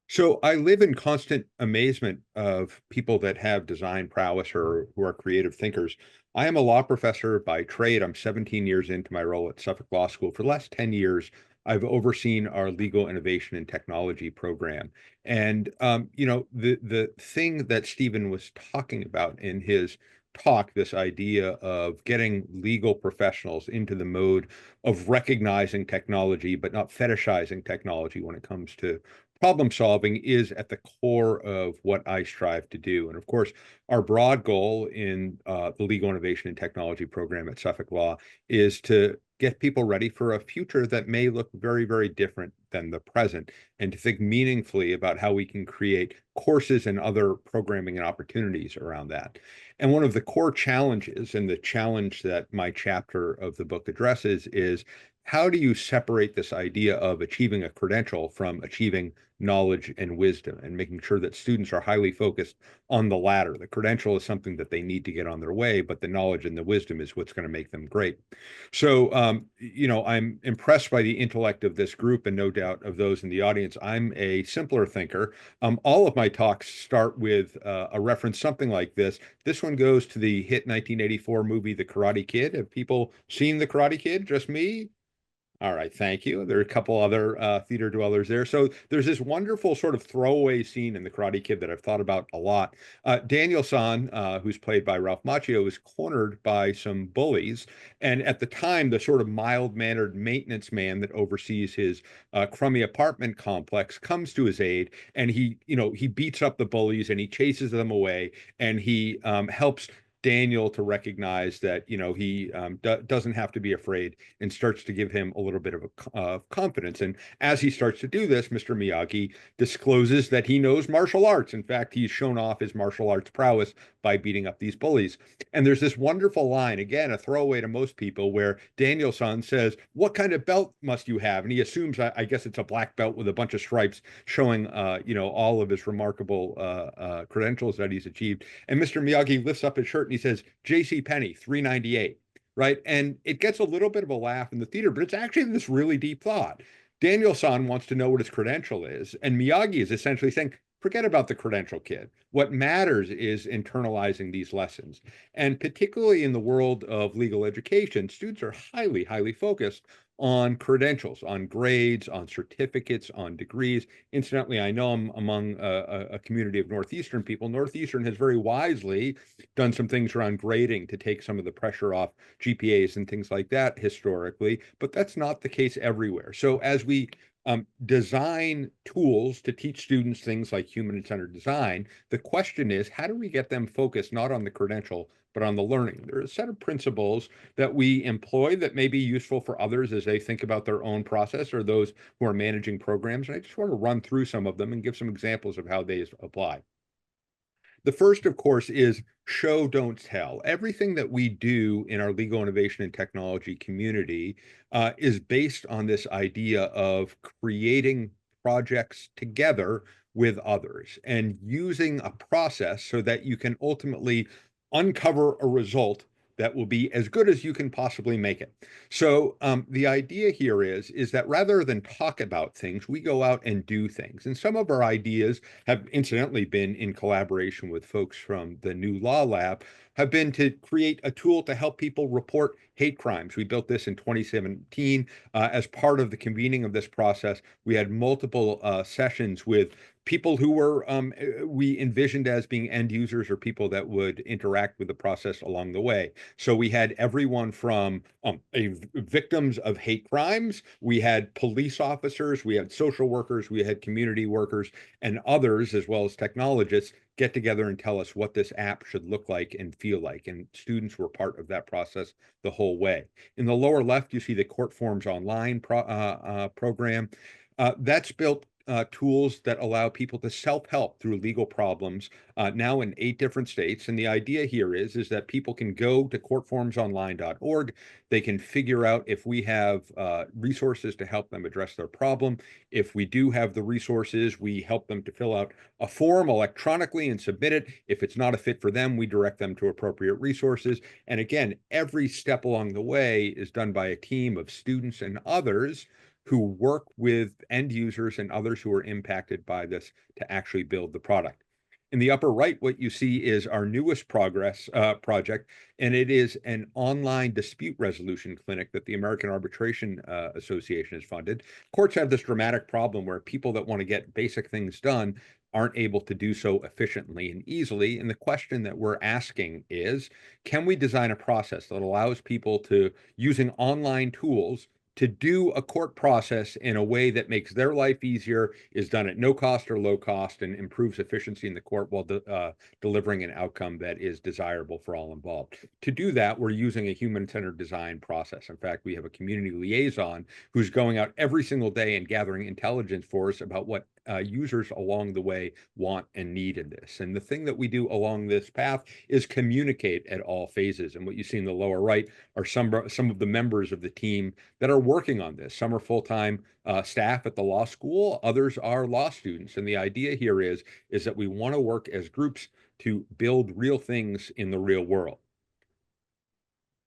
So I live in constant amazement of people that have design prowess or who are creative thinkers. I am a law professor by trade. I'm 17 years into my role at Suffolk Law School. For the last 10 years, I've overseen our legal innovation and technology program. And, you know, the thing that Stephen was talking about in his talk, this idea of getting legal professionals into the mode of recognizing technology, but not fetishizing technology when it comes to problem solving, is at the core of what I strive to do. And of course, our broad goal in the Legal Innovation and Technology program at Suffolk Law is to get people ready for a future that may look very, very different than the present, and to think meaningfully about how we can create courses and other programming and opportunities around that. And one of the core challenges, and the challenge that my chapter of the book addresses, is how do you separate this idea of achieving a credential from achieving knowledge and wisdom, and making sure that students are highly focused on the latter. The credential is something that they need to get on their way, but the knowledge and the wisdom is what's going to make them great. So, you know, I'm impressed by the intellect of this group, and no doubt of those in the audience. I'm a simpler thinker. All of my talks start with a reference something like this. This one goes to the hit 1984 movie, The Karate Kid. Have people seen The Karate Kid? Just me? All right, thank you. There are a couple other theater dwellers there. So there's this wonderful sort of throwaway scene in The Karate Kid that I've thought about a lot. Daniel-san, who's played by Ralph Macchio, is cornered by some bullies. And at the time, the sort of mild-mannered maintenance man that oversees his crummy apartment complex comes to his aid, and he beats up the bullies and he chases them away, and he helps Daniel to recognize that, you know, he doesn't have to be afraid, and starts to give him a little bit of confidence. And as he starts to do this, Mr. Miyagi discloses that he knows martial arts. In fact, he's shown off his martial arts prowess by beating up these bullies. And there's this wonderful line, again, a throwaway to most people, where Daniel-san says, "What kind of belt must you have?" And he assumes, I guess it's a black belt with a bunch of stripes showing, you know, all of his remarkable credentials that he's achieved. And Mr. Miyagi lifts up his shirt and he says, "J.C. Penney, $3.98. Right? And it gets a little bit of a laugh in the theater, but it's actually this really deep thought. Daniel-san wants to know what his credential is, and Miyagi is essentially saying, forget about the credential, kid. What matters is internalizing these lessons. And particularly in the world of legal education, students are highly, highly focused on credentials, on grades, on certificates, on degrees. Incidentally, I know I'm among a community of Northeastern people. Northeastern has very wisely done some things around grading to take some of the pressure off GPAs and things like that historically, but that's not the case everywhere. So as we design tools to teach students things like human-centered design, the question is, how do we get them focused not on the credential, but on the learning? There are a set of principles that we employ that may be useful for others as they think about their own process, or those who are managing programs. And I just want to run through some of them and give some examples of how they apply. The first, of course, is show, don't tell. Everything that we do in our legal innovation and technology community is based on this idea of creating projects together with others and using a process so that you can ultimately uncover a result that will be as good as you can possibly make it. So the idea here is that rather than talk about things, we go out and do things. And some of our ideas have incidentally been in collaboration with folks from the NuLawLab. have been to create a tool to help people report hate crimes. We built this in 2017. As part of the convening of this process, we had multiple sessions with people who were we envisioned as being end users or people that would interact with the process along the way. So we had everyone from victims of hate crimes, we had police officers, we had social workers, we had community workers, and others, as well as technologists, get together and tell us what this app should look like and feel like. And students were part of that process the whole way. In the lower left, you see the Court Forms Online program. That's built tools that allow people to self-help through legal problems now in 8 different states. And the idea here is that people can go to courtformsonline.org. They can figure out if we have resources to help them address their problem. If we do have the resources, we help them to fill out a form electronically and submit it. If it's not a fit for them, we direct them to appropriate resources. And again, every step along the way is done by a team of students and others who work with end users and others who are impacted by this to actually build the product. In the upper right, what you see is our newest project, and it is an online dispute resolution clinic that the American Arbitration Association has funded. Courts have this dramatic problem where people that want to get basic things done aren't able to do so efficiently and easily. And the question that we're asking is, can we design a process that allows people to, using online tools, to do a court process in a way that makes their life easier, is done at no cost or low cost, and improves efficiency in the court while delivering an outcome that is desirable for all involved. To do that, we're using a human-centered design process. In fact, we have a community liaison who's going out every single day and gathering intelligence for us about what users along the way want and need in this. And the thing that we do along this path is communicate at all phases. And what you see in the lower right are some of the members of the team that are working on this. Some are full-time staff at the law school, others are law students. And the idea here is that we want to work as groups to build real things in the real world.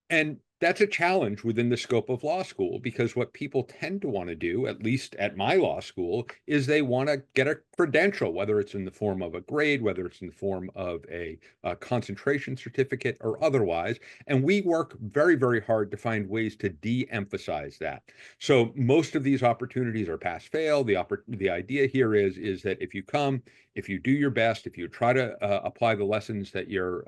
And that's a challenge within the scope of law school, because what people tend to want to do, at least at my law school, is they want to get a credential, whether it's in the form of a grade, whether it's in the form of a concentration certificate or otherwise. And we work very, very hard to find ways to de-emphasize that. So most of these opportunities are pass-fail. The idea here is that if you come, if you do your best, if you try to apply the lessons that you're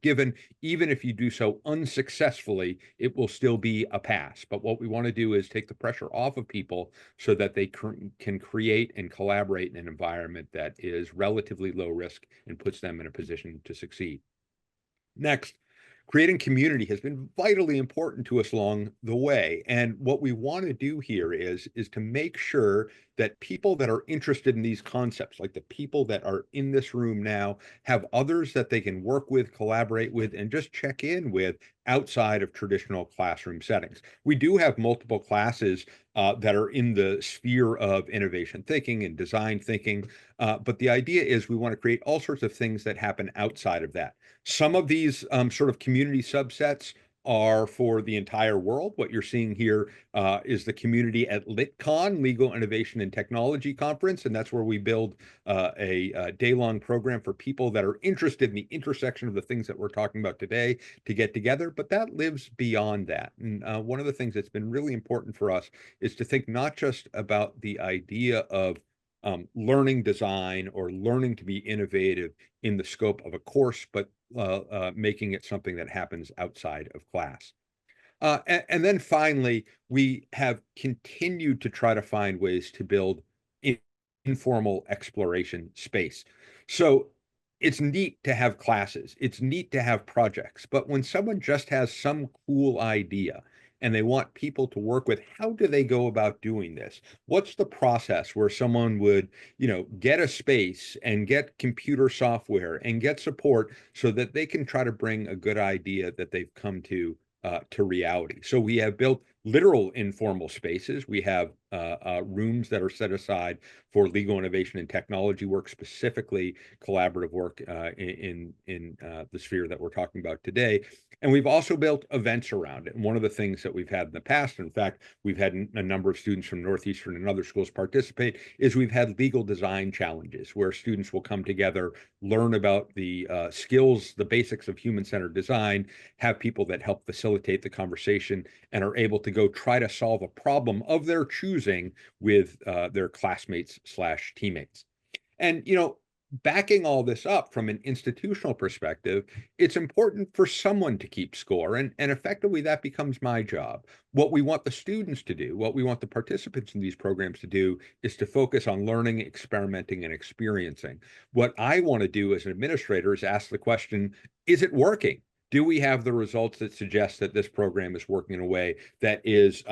given, even if you do so unsuccessfully, it will still be a pass. But what we want to do is take the pressure off of people so that they can create and collaborate in an environment that is relatively low risk and puts them in a position to succeed. Next, creating community has been vitally important to us along the way. And what we want to do here is to make sure that people that are interested in these concepts, like the people that are in this room now, have others that they can work with, collaborate with, and just check in with outside of traditional classroom settings. We do have multiple classes that are in the sphere of innovation thinking and design thinking. But the idea is we want to create all sorts of things that happen outside of that. Some of these sort of community subsets are for the entire world. What you're seeing here is the community at LitCon, Legal Innovation and Technology Conference, and that's where we build a day-long program for people that are interested in the intersection of the things that we're talking about today to get together, but that lives beyond that. And one of the things that's been really important for us is to think not just about the idea of learning design or learning to be innovative in the scope of a course, but making it something that happens outside of class. And then finally, we have continued to try to find ways to build informal exploration space. So it's neat to have classes, it's neat to have projects, but when someone just has some cool idea and they want people to work with, how do they go about doing this? What's the process where someone would, get a space and get computer software and get support so that they can try to bring a good idea that they've come to reality? So we have built literal informal spaces. We have rooms that are set aside for legal innovation and technology work, specifically collaborative work in the sphere that we're talking about today. And we've also built events around it. And one of the things that we've had in the past, in fact, we've had a number of students from Northeastern and other schools participate, is we've had legal design challenges where students will come together, learn about the skills, the basics of human-centered design, have people that help facilitate the conversation, and are able to go try to solve a problem of their choosing with their classmates / teammates. And, backing all this up from an institutional perspective, it's important for someone to keep score. And effectively, that becomes my job. What we want the students to do, what we want the participants in these programs to do, is to focus on learning, experimenting, and experiencing. What I want to do as an administrator is ask the question, is it working? Do we have the results that suggest that this program is working in a way that is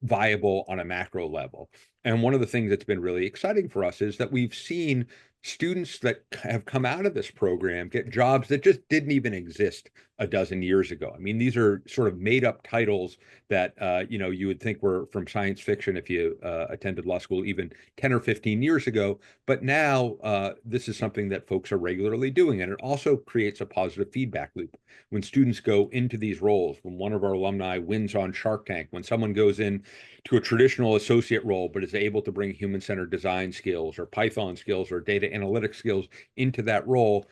viable on a macro level? And one of the things that's been really exciting for us is that we've seen students that have come out of this program get jobs that just didn't even exist a dozen years ago. I mean, these are sort of made up titles that, you would think were from science fiction if you attended law school even 10 or 15 years ago. But now this is something that folks are regularly doing. And it also creates a positive feedback loop. When students go into these roles, when one of our alumni wins on Shark Tank, when someone goes in to a traditional associate role, but is able to bring human-centered design skills or Python skills or data analytics skills into that role,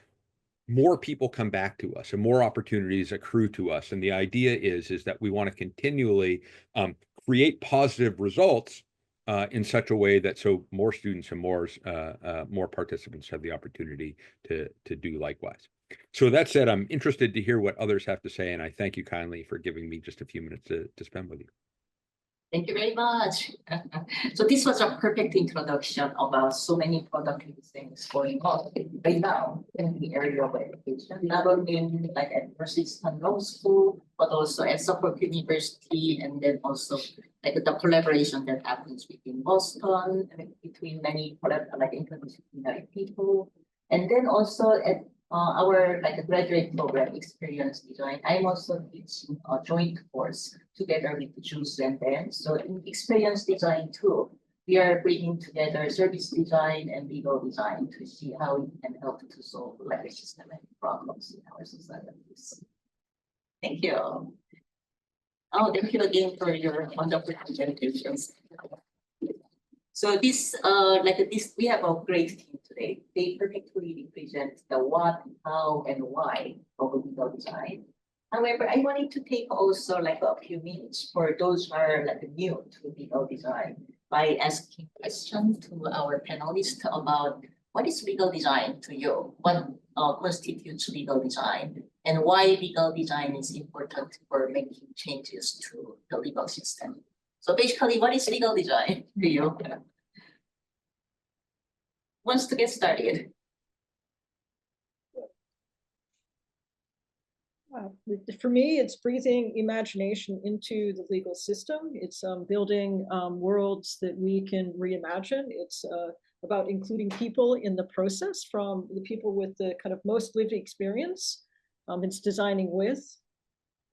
more people come back to us and more opportunities accrue to us. And the idea is that we want to continually create positive results in such a way that so more students and more participants have the opportunity to do likewise. So that said, I'm interested to hear what others have to say, and I thank you kindly for giving me just a few minutes to spend with you. Thank you very much. So this was a perfect introduction about so many productive things going on right now in the area of education, not only like at Persistent Law School, but also at Suffolk University, and then also like the collaboration that happens between Boston, between many like interdisciplinary people, and then also at our like a graduate program, Experience Design. I'm also teaching a joint course together with Jules and them. So in Experience Design too, we are bringing together service design and legal design to see how we can help to solve like systematic problems in our societies. Thank you. Oh, thank you again for your wonderful presentations. So this, we have a great team today. They perfectly represent the what, how, and why of legal design. However, I wanted to take also like a few minutes for those who are like new to legal design by asking questions to our panelists about what is legal design to you, what constitutes legal design, and why legal design is important for making changes to the legal system. So basically, what is legal design to you? Wants to get started? For me, it's breathing imagination into the legal system. It's building worlds that we can reimagine. It's about including people in the process, from the people with the kind of most lived experience. It's designing with,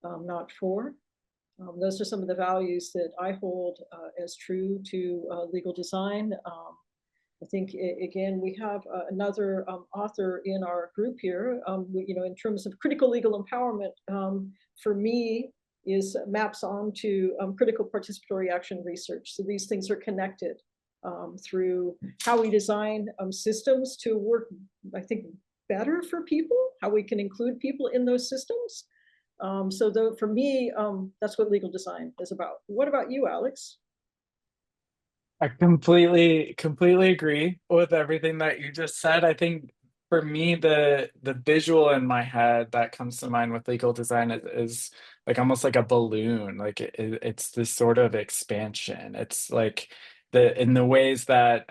not for. Those are some of the values that I hold as true to legal design. I think, again, we have another author in our group here, in terms of critical legal empowerment, for me, maps onto critical participatory action research. So these things are connected through how we design systems to work, I think, better for people, how we can include people in those systems. For me, that's what legal design is about. What about you, Alex? I completely agree with everything that you just said. I think for me, the visual in my head that comes to mind with legal design is like almost like a balloon. Like it's this sort of expansion. It's like in the ways that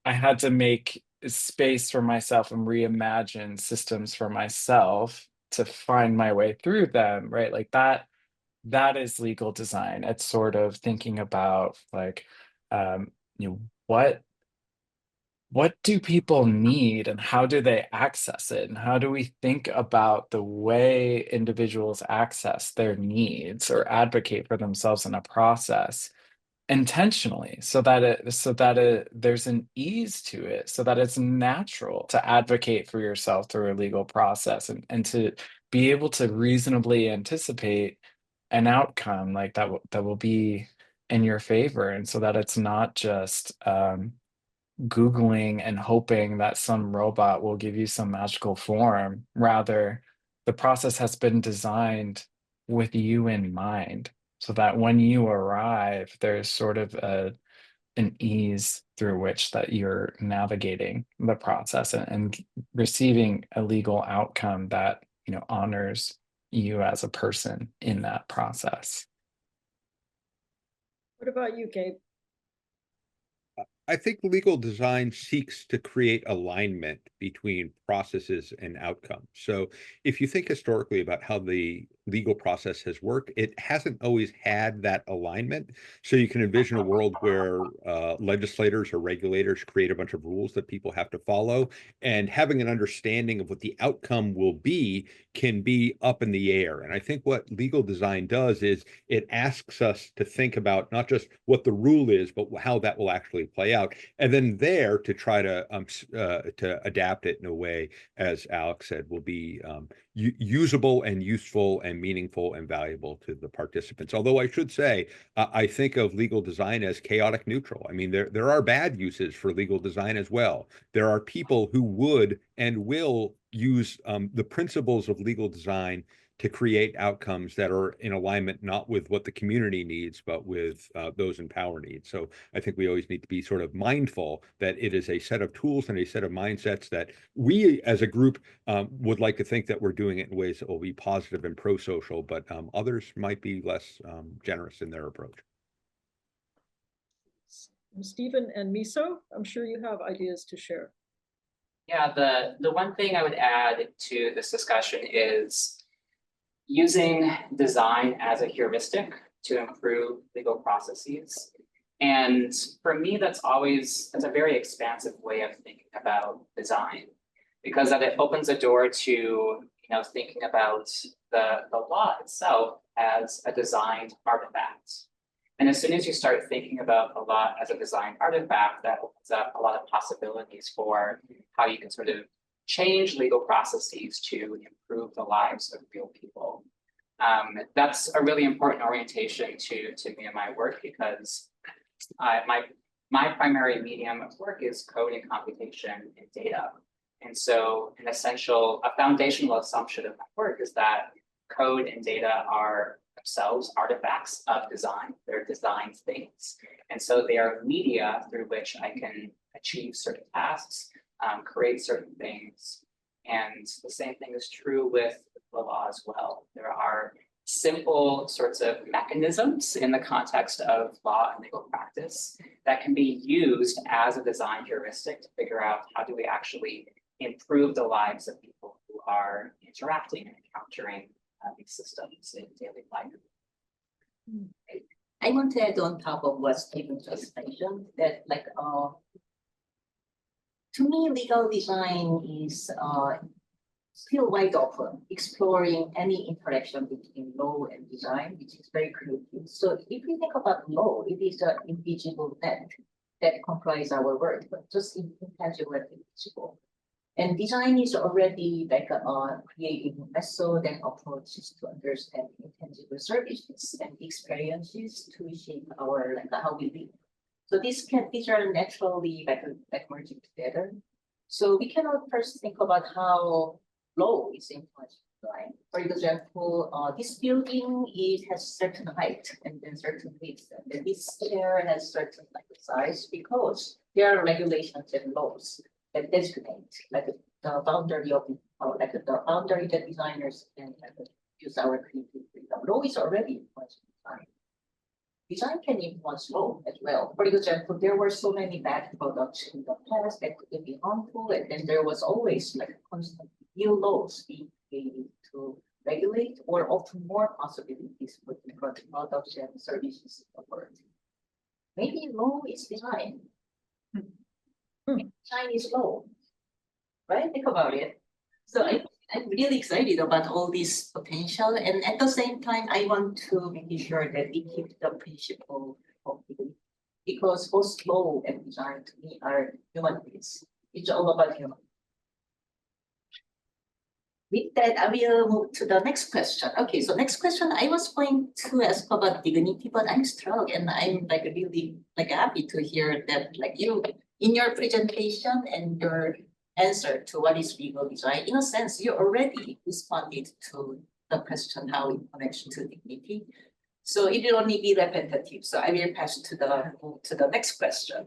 I had to make space for myself and reimagine systems for myself to find my way through them, right? Like that is legal design. It's sort of thinking about like, what do people need and how do they access it? And how do we think about the way individuals access their needs or advocate for themselves in a process intentionally, so that there's an ease to it, so that it's natural to advocate for yourself through a legal process and to be able to reasonably anticipate an outcome like that will be in your favor, and so that it's not just Googling and hoping that some robot will give you some magical form. Rather, the process has been designed with you in mind, so that when you arrive, there's sort of an ease through which that you're navigating the process and receiving a legal outcome that, you know, honors you as a person in that process. What about you, Gabe? I think legal design seeks to create alignment between processes and outcomes. So if you think historically about how the legal process has worked, it hasn't always had that alignment. So you can envision a world where legislators or regulators create a bunch of rules that people have to follow, and having an understanding of what the outcome will be can be up in the air. And I think what legal design does is it asks us to think about not just what the rule is, but how that will actually play out. And then there to try to adapt it in a way, as Alex said, will be usable and useful and meaningful and valuable to the participants. Although I should say, I think of legal design as chaotic neutral. I mean, there are bad uses for legal design as well. There are people who would and will use the principles of legal design to create outcomes that are in alignment, not with what the community needs, but with those in power needs. So I think we always need to be sort of mindful that it is a set of tools and a set of mindsets that we as a group would like to think that we're doing it in ways that will be positive and pro-social, but others might be less generous in their approach. Stephen and Miso, I'm sure you have ideas to share. Yeah, the one thing I would add to this discussion is using design as a heuristic to improve legal processes. And for me, that's a very expansive way of thinking about design, because that it opens a door to, thinking about the law itself as a designed artifact. And as soon as you start thinking about the law as a designed artifact, that opens up a lot of possibilities for how you can sort of change legal processes to improve the lives of real people. That's a really important orientation to me in my work, because my primary medium of work is code and computation and data. And so a foundational assumption of my work is that code and data are themselves artifacts of design. They're designed things. And so they are media through which I can achieve certain tasks, create certain things. And the same thing is true with the law as well. There are simple sorts of mechanisms in the context of law and legal practice that can be used as a design heuristic to figure out how do we actually improve the lives of people who are interacting and encountering these systems in daily life. I want to add on top of what Stephen just mentioned that, to me, legal design is still wide open, exploring any interaction between law and design, which is very creative. So if we think about law, it is an invisible net that comprises our world, but just intangible and invisible. And design is already creating methods and approaches to understand intangible services and experiences to shape our how we live. So these are naturally merging together. So we cannot first think about how law is influenced by design. For example, this building has certain height and then certain width, and then this chair has certain size because there are regulations and laws that designate the boundary of the boundary that designers can use our creative freedom. Law is already influencing design. Design can influence law as well. For example, there were so many bad products in the past that could be harmful, and then there was always constant new laws being created to regulate or offer more possibilities for different products and services in the world. Maybe law is design. Design is law, right? Think about it. So I'm really excited about all this potential, and at the same time, I want to make sure that we keep the principle of dignity, because both law and design to me are human beings. It's all about human. with that, I will move to the next question. Okay, so next question, I was going to ask about dignity, but I'm struck, and I'm like really like happy to hear that like you in your presentation and your answer to what is legal design, in a sense, you already responded to the question how it connects to dignity. So it will only be repetitive. So I will pass to the next question.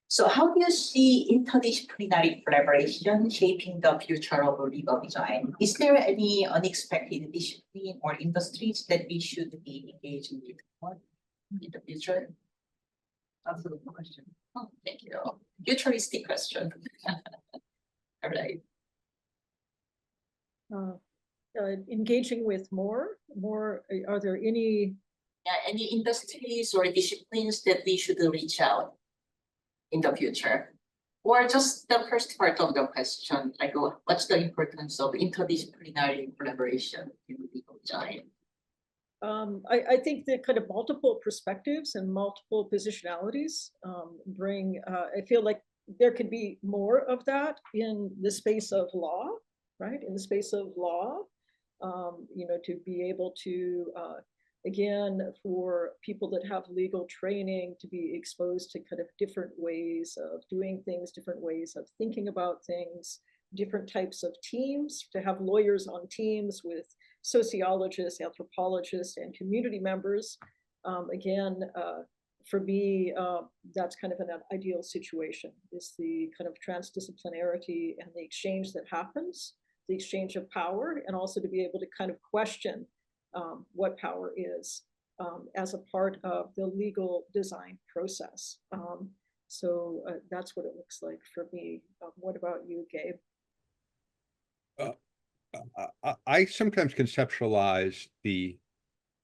So how do you see interdisciplinary collaboration shaping the future of legal design? Is there any unexpected discipline or industries that we should be engaging with more in the future? That's a good question. Oh, thank you. Futuristic question. All right. Engaging with more, are there any? Yeah, any industries or disciplines that we should reach out in the future? Or just the first part of the question, like what's the importance of interdisciplinary collaboration in legal design? I think that kind of multiple perspectives and multiple positionalities bring, I feel like there could be more of that in the space of law, right? In the space of law, you know, to be able to, again, for people that have legal training to be exposed to kind of different ways of doing things, different ways of thinking about things, different types of teams, to have lawyers on teams with sociologists, anthropologists, and community members. Again, for me, that's kind of an ideal situation, is the kind of transdisciplinarity and the exchange that happens, the exchange of power, and also to be able to kind of question what power is as a part of the legal design process. So that's what it looks like for me. What about you, Gabe? I sometimes conceptualize the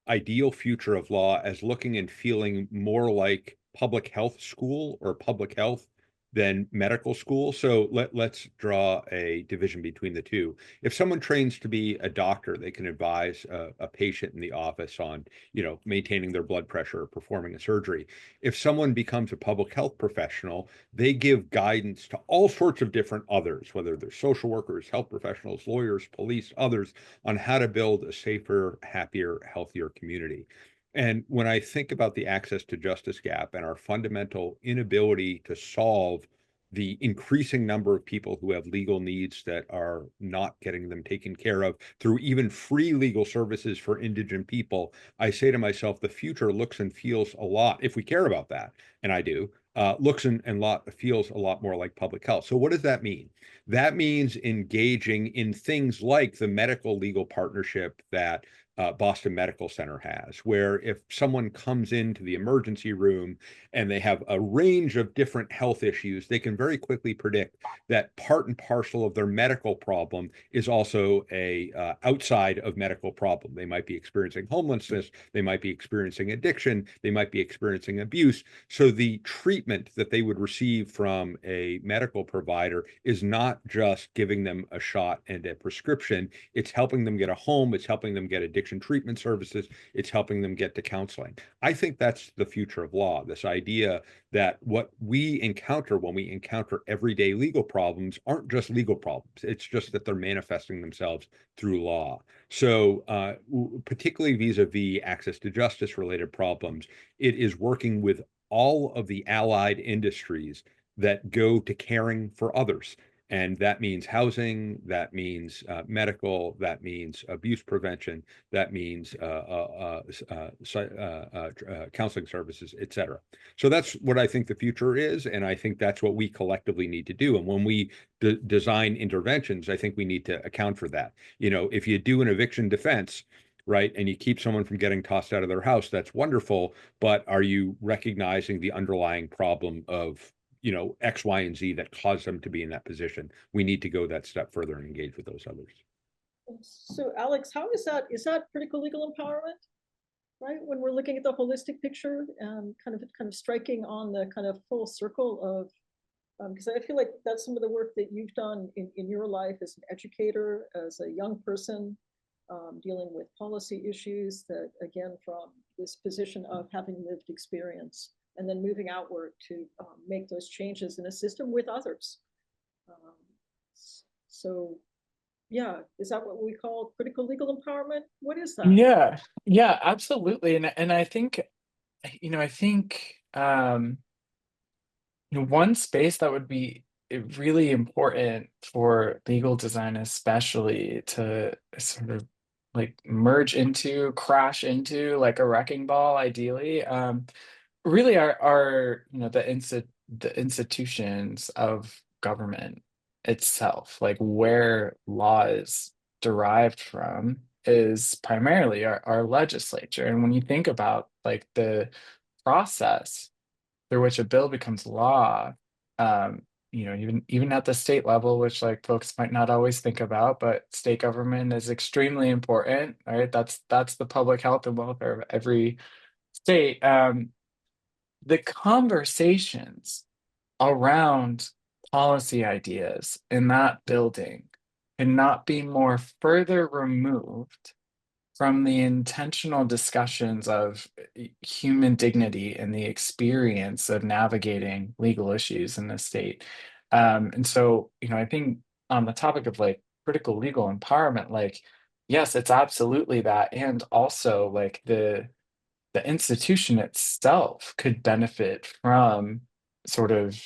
ideal future of law as looking and feeling more like public health school or public health than medical school. So let's draw a division between the two. If someone trains to be a doctor, they can advise a patient in the office on, you know, maintaining their blood pressure or performing a surgery. If someone becomes a public health professional, they give guidance to all sorts of different others, whether they're social workers, health professionals, lawyers, police, others, on how to build a safer, happier, healthier community. And when I think about the access to justice gap and our fundamental inability to solve the increasing number of people who have legal needs that are not getting them taken care of through even free legal services for indigent people, I say to myself, the future looks and feels a lot, if we care about that, and I do, looks and feels a lot more like public health. So what does that mean? That means engaging in things like the medical legal partnership that Boston Medical Center has, where if someone comes into the emergency room and they have a range of different health issues, they can very quickly predict that part and parcel of their medical problem is also a outside of medical problem. They might be experiencing homelessness, they might be experiencing addiction, they might be experiencing abuse. So the treatment that they would receive from a medical provider is not just giving them a shot and a prescription, it's helping them get a home, it's helping them get addiction treatment services, it's helping them get to counseling. I think that's the future of law, this idea that what we encounter when we encounter everyday legal problems aren't just legal problems, it's just that they're manifesting themselves through law. So particularly vis-a-vis access to justice related problems, it is working with all of the allied industries that go to caring for others. And that means housing, that means medical, that means abuse prevention, that means counseling services, et cetera. So that's what I think the future is. And I think that's what we collectively need to do. And when we design interventions, I think we need to account for that. You know, if you do an eviction defense, right, and you keep someone from getting tossed out of their house, that's wonderful. But are you recognizing the underlying problem of, you know, X, Y, and Z that caused them to be in that position? We need to go that step further and engage with those others. So Alex, how is that critical legal empowerment, right? When we're looking at the holistic picture and kind of striking on the kind of full circle of, because I feel like that's some of the work that you've done in your life as an educator, as a young person, dealing with policy issues, that again, from this position of having lived experience, and then moving outward to make those changes in a system with others. So Yeah, is that what we call critical legal empowerment? What is that? Yeah, yeah, absolutely. And I think, I think one space that would be really important for legal design, especially to sort of like merge into, crash into like a wrecking ball, ideally, really are the institutions of government itself, like where law is derived from is primarily our legislature. And when you think about like the process through which a bill becomes law, um, even at the state level, which like folks might not always think about, but state government is extremely important, right? That's the public health and welfare of every state. The conversations around policy ideas in that building cannot be more further removed from the intentional discussions of human dignity and the experience of navigating legal issues in the state. And so, I think on the topic of like critical legal empowerment, like, yes, it's absolutely that. And also like the institution itself could benefit from sort of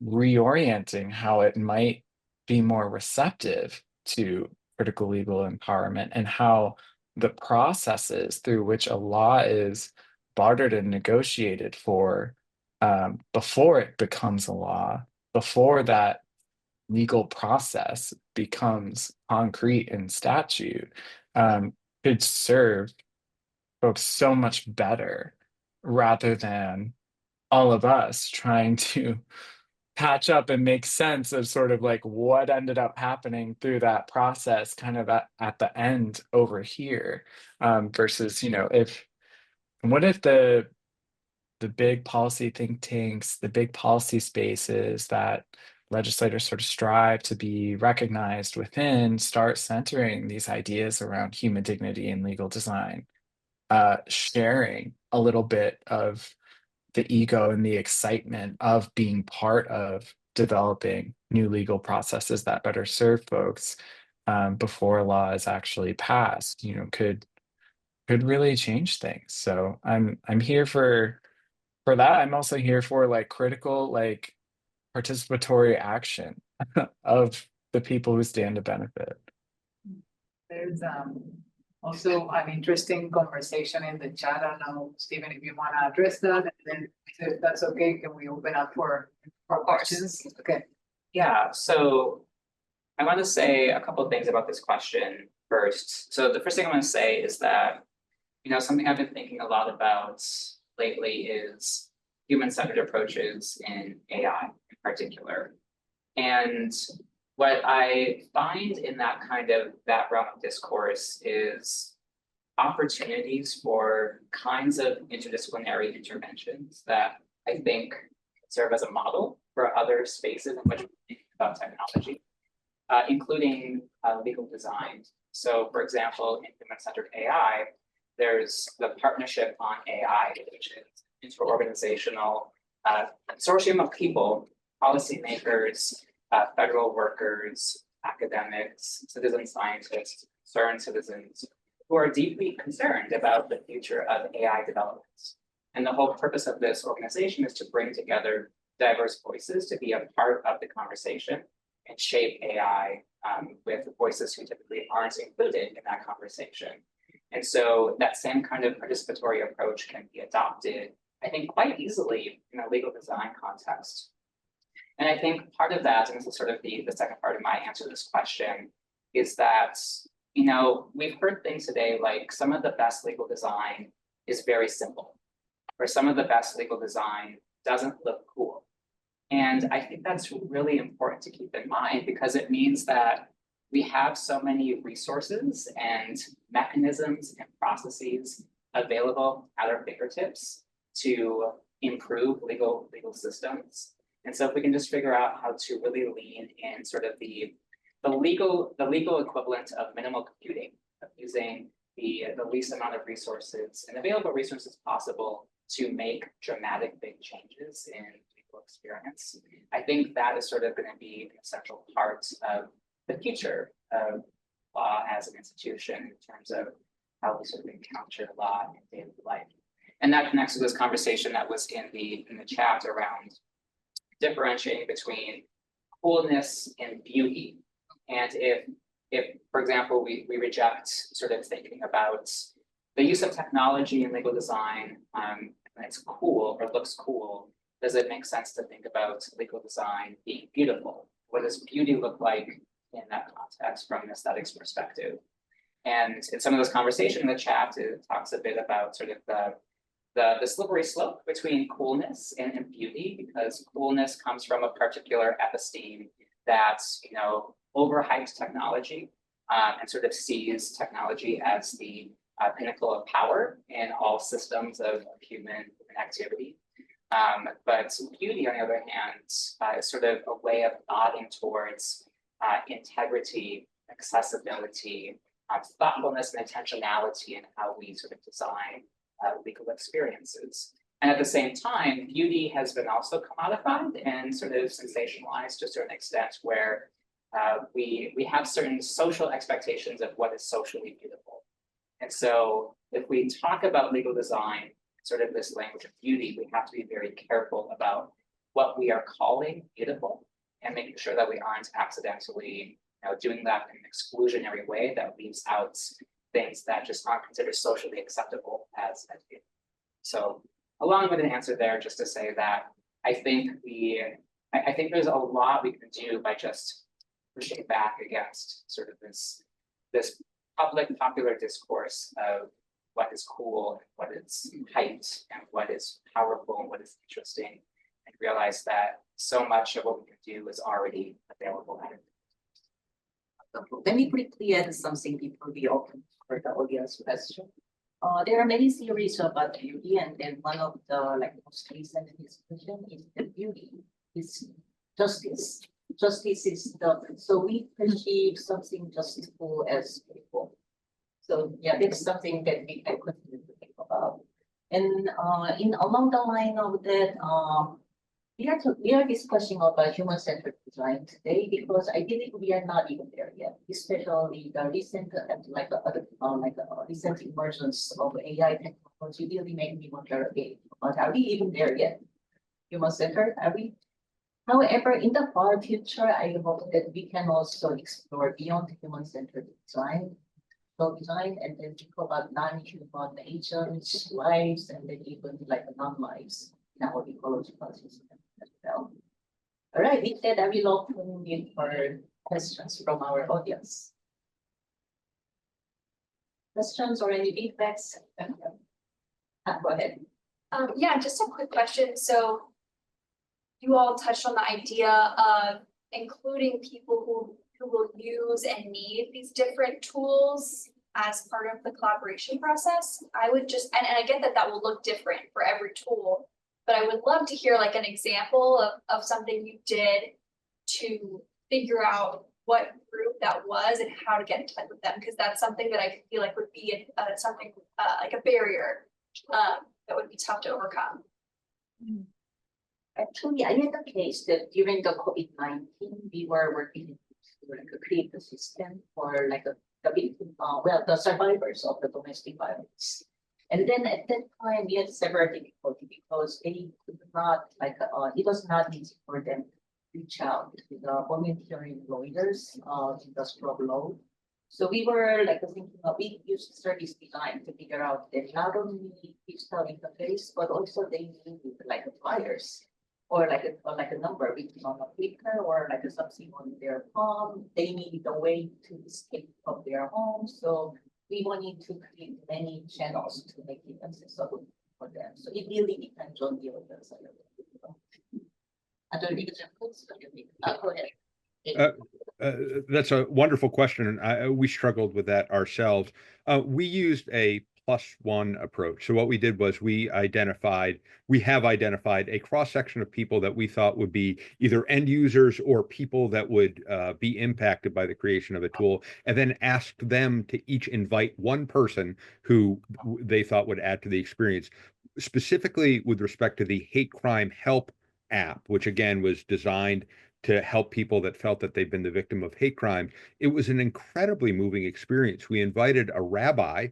reorienting how it might be more receptive to critical legal empowerment and how the processes through which a law is bartered and negotiated for, before it becomes a law, before that legal process becomes concrete in statute, could serve folks so much better rather than all of us trying to patch up and make sense of sort of like what ended up happening through that process kind of at the end over here, versus if what if the big policy think tanks, the big policy spaces that legislators sort of strive to be recognized within start centering these ideas around human dignity and legal design, sharing a little bit of the ego and the excitement of being part of developing new legal processes that better serve folks, before a law is actually passed, could really change things. So I'm here for that. I'm also here for like critical, like participatory action of the people who stand to benefit. There's also an interesting conversation in the chat. I don't know, Stephen, if you want to address that, and then if that's okay, can we open up for questions? Okay. Yeah, so I want to say a couple of things about this question first. So the first thing I want to say is that, something I've been thinking a lot about lately is human-centered approaches in AI in particular. And what I find in that realm of discourse is opportunities for kinds of interdisciplinary interventions that I think serve as a model for other spaces in which we think about technology, including legal design. So, for example, in human-centered AI, there's the Partnership on AI, which is interorganizational consortium of people, policymakers, federal workers, academics, citizen scientists, concerned citizens, who are deeply concerned about the future of AI developments. And the whole purpose of this organization is to bring together diverse voices to be a part of the conversation and shape AI with voices who typically aren't included in that conversation. And so that same kind of participatory approach can be adopted, I think, quite easily in a legal design context. And I think part of that, and this is sort of the second part of my answer to this question, is that, we've heard things today like some of the best legal design is very simple, or some of the best legal design doesn't look cool. And I think that's really important to keep in mind because it means that we have so many resources and mechanisms and processes available at our fingertips to improve legal systems. And so if we can just figure out how to really lean in sort of the legal equivalent of minimal computing, of using the least amount of resources and available resources possible to make dramatic big changes in legal experience, I think that is sort of going to be an essential part of the future of law as an institution in terms of how we sort of encounter law in daily life. And that connects to this conversation that was in the chat around differentiating between coolness and beauty. And if for example, we reject sort of thinking about the use of technology in legal design, when it's cool or looks cool, does it make sense to think about legal design being beautiful? What does beauty look like in that context from an aesthetics perspective? And in some of this conversation in the chat, it talks a bit about sort of the slippery slope between coolness and beauty, because coolness comes from a particular episteme that's, overhyped technology and sort of sees technology as the pinnacle of power in all systems of human activity. But beauty, on the other hand, is sort of a way of nodding towards integrity, accessibility, thoughtfulness, and intentionality in how we sort of design legal experiences. And at the same time, beauty has been also commodified and sort of sensationalized to a certain extent, where we have certain social expectations of what is socially beautiful. And so if we talk about legal design, sort of this language of beauty, we have to be very careful about what we are calling beautiful and making sure that we aren't accidentally doing that in an exclusionary way that leaves out things that just aren't considered socially acceptable as beautiful. So along with an answer there, just to say that I think there's a lot we can do by just pushing back against sort of this public popular discourse of what is cool, and what is hyped, and what is powerful, and what is interesting, and realize that so much of what we can do is already available at it. Let me quickly add something before we open for the audience question. There are many theories about beauty, and then one of the most recent discussion is the beauty is justice. Justice is so we perceive something justful as beautiful. So yeah, that's something that we can continue to think about. And along the line of that, we are discussing about human-centered design today, because I believe we are not even there yet, especially the recent recent emergence of AI technology really made me wonder, okay, but are we even there yet? Human-centered, are we? However, in the far future, I hope that we can also explore beyond human-centered design, and then think about non-human agents, lives, and then even non-lives in our ecological system as well. All right, with that, I will open it for questions from our audience. Questions or any feedbacks? Go ahead. Yeah, just a quick question. So you all touched on the idea of including people who will use and need these different tools as part of the collaboration process. I would just, and I get that will look different for every tool, but I would love to hear an example of something you did to figure out what group that was and how to get in touch with them, because that's something that I feel would be something like a barrier that would be tough to overcome. Actually, I had a case that during the COVID-19, we were working to create a system for the survivors of the domestic violence. And then at that time, we had several difficulty because they could not, it was not easy for them to reach out to the volunteering lawyers in the stroke law. So we were thinking we used service design to figure out that not only digital interface, but also they need flyers or a number written on a clicker or something on their phone. They needed a way to escape from their home. So we wanted to create many channels to make it accessible for them. So it really depends on the audience. Other examples? Go ahead. That's a wonderful question, and we struggled with that ourselves. We used a +1 approach. So what we did was we have identified a cross-section of people that we thought would be either end users or people that would be impacted by the creation of a tool, and then asked them to each invite one person who they thought would add to the experience. Specifically with respect to the hate crime help app, which again was designed to help people that felt that they've been the victim of hate crime. It was an incredibly moving experience. We invited a rabbi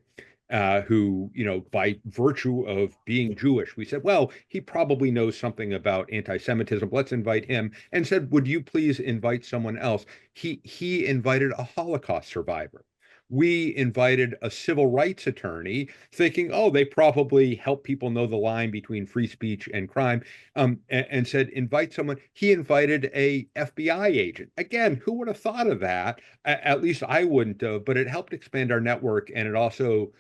who, by virtue of being Jewish, we said, well, he probably knows something about anti-Semitism. Let's invite him. And said, would you please invite someone else? He invited a Holocaust survivor. We invited a civil rights attorney, thinking, oh, they probably help people know the line between free speech and crime, and said, invite someone. He invited a FBI agent. Again, who would have thought of that? At least I wouldn't have, but it helped expand our network, and it also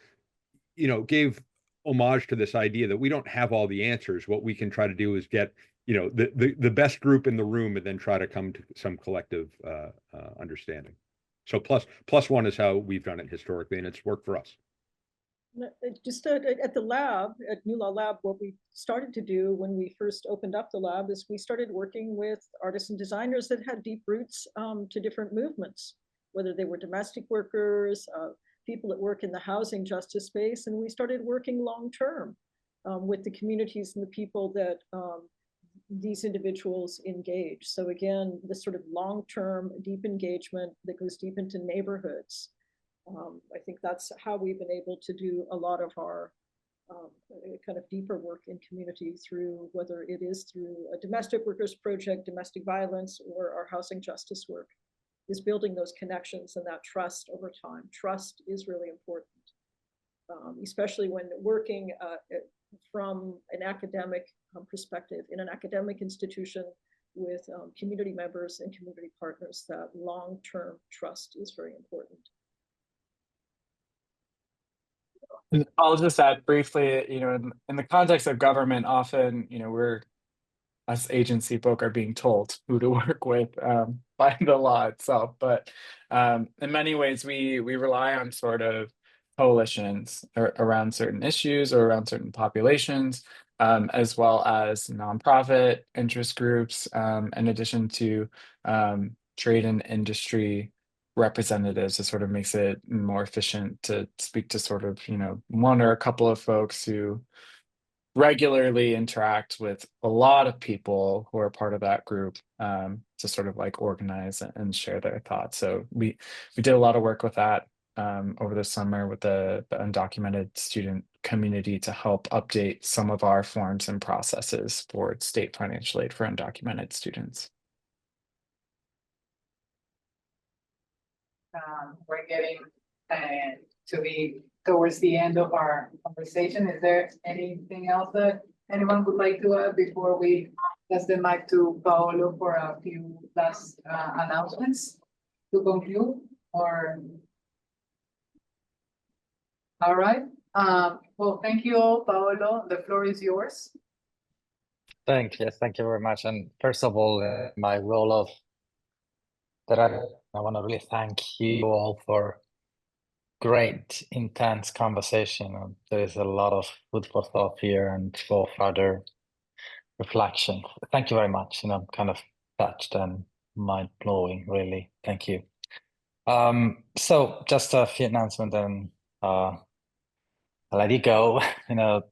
gave homage to this idea that we don't have all the answers. What we can try to do is get, the best group in the room and then try to come to some collective understanding. So plus one is how we've done it historically, and it's worked for us. Just at the lab, at NuLawLab, what we started to do when we first opened up the lab is we started working with artists and designers that had deep roots to different movements, whether they were domestic workers, people that work in the housing justice space, and we started working long-term with the communities and the people that these individuals engage. So again, this sort of long-term deep engagement that goes deep into neighborhoods. I think that's how we've been able to do a lot of our kind of deeper work in community through, whether it is through a domestic workers project, domestic violence, or our housing justice work, is building those connections and that trust over time. Trust is really important, especially when working from an academic perspective in an academic institution with community members and community partners. That long-term trust is very important. I'll just add briefly, in the context of government, often, us agency folk are being told who to work with by the law itself. But in many ways, we rely on sort of coalitions around certain issues or around certain populations, as well as nonprofit interest groups, in addition to trade and industry representatives. It sort of makes it more efficient to speak to sort of, one or a couple of folks who regularly interact with a lot of people who are part of that group, to sort of like organize and share their thoughts. So we did a lot of work with that over the summer with the undocumented student community to help update some of our forms and processes for state financial aid for undocumented students. We're getting to be towards the end of our conversation. Is there anything else that anyone would like to add before we pass the mic to Paolo for a few last announcements to conclude? Or all right. Well, thank you all, Paolo. The floor is yours. Thank you very much. And first of all, my role of director, I want to really thank you all for great, intense conversation. There is a lot of food for thought here and for further reflection. Thank you very much. I'm kind of touched and mind-blowing, really. Thank you. So just a few announcements and I'll let you go.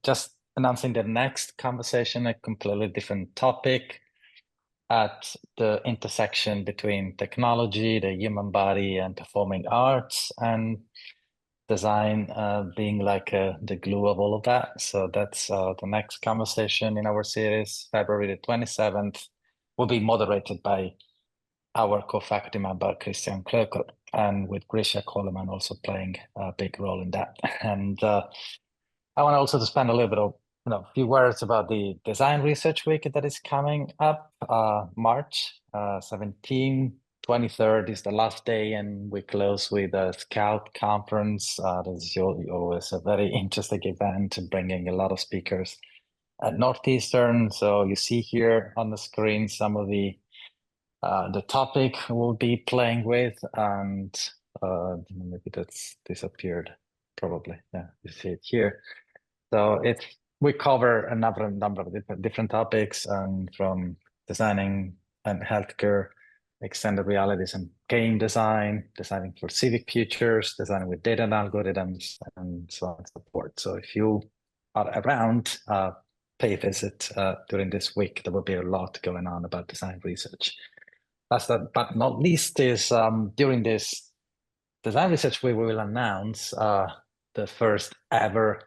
Just announcing the next conversation, a completely different topic at the intersection between technology, the human body, and performing arts, and design being like the glue of all of that. So that's the next conversation in our series, February the 27th, will be moderated by our co-faculty member, Christian Klöcker, and with Grisha Coleman also playing a big role in that. And I want also to spend a little bit of a few words about the Design Research Week that is coming up, March 17, 23rd is the last day, and we close with a Scout conference. This is always a very interesting event, bringing a lot of speakers at Northeastern. So you see here on the screen some of the topic we'll be playing with, and maybe that's disappeared, probably. Yeah, you see it here. So we cover a number of different topics, from designing and healthcare, extended realities and game design, designing for civic futures, designing with data and algorithms, and so on and so forth. So if you are around, pay a visit during this week. There will be a lot going on about design research. last but not least is during this design research, we will announce the first ever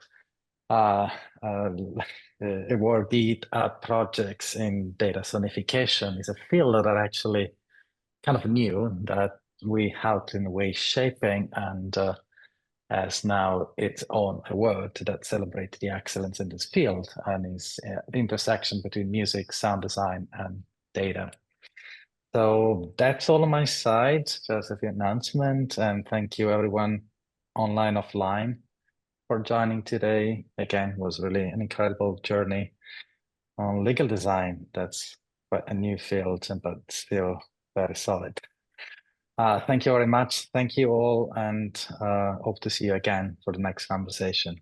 awardee projects in data sonification. Is a field that are actually kind of new, that we helped in a way shaping, and has now its own award that celebrates the excellence in this field and is the intersection between music, sound design, and data. So that's all on my side, just the announcement, and thank you everyone online, offline, for joining today. Again, it was really an incredible journey on legal design. That's quite a new field, but still very solid. Thank you very much. Thank you all, and hope to see you again for the next conversation.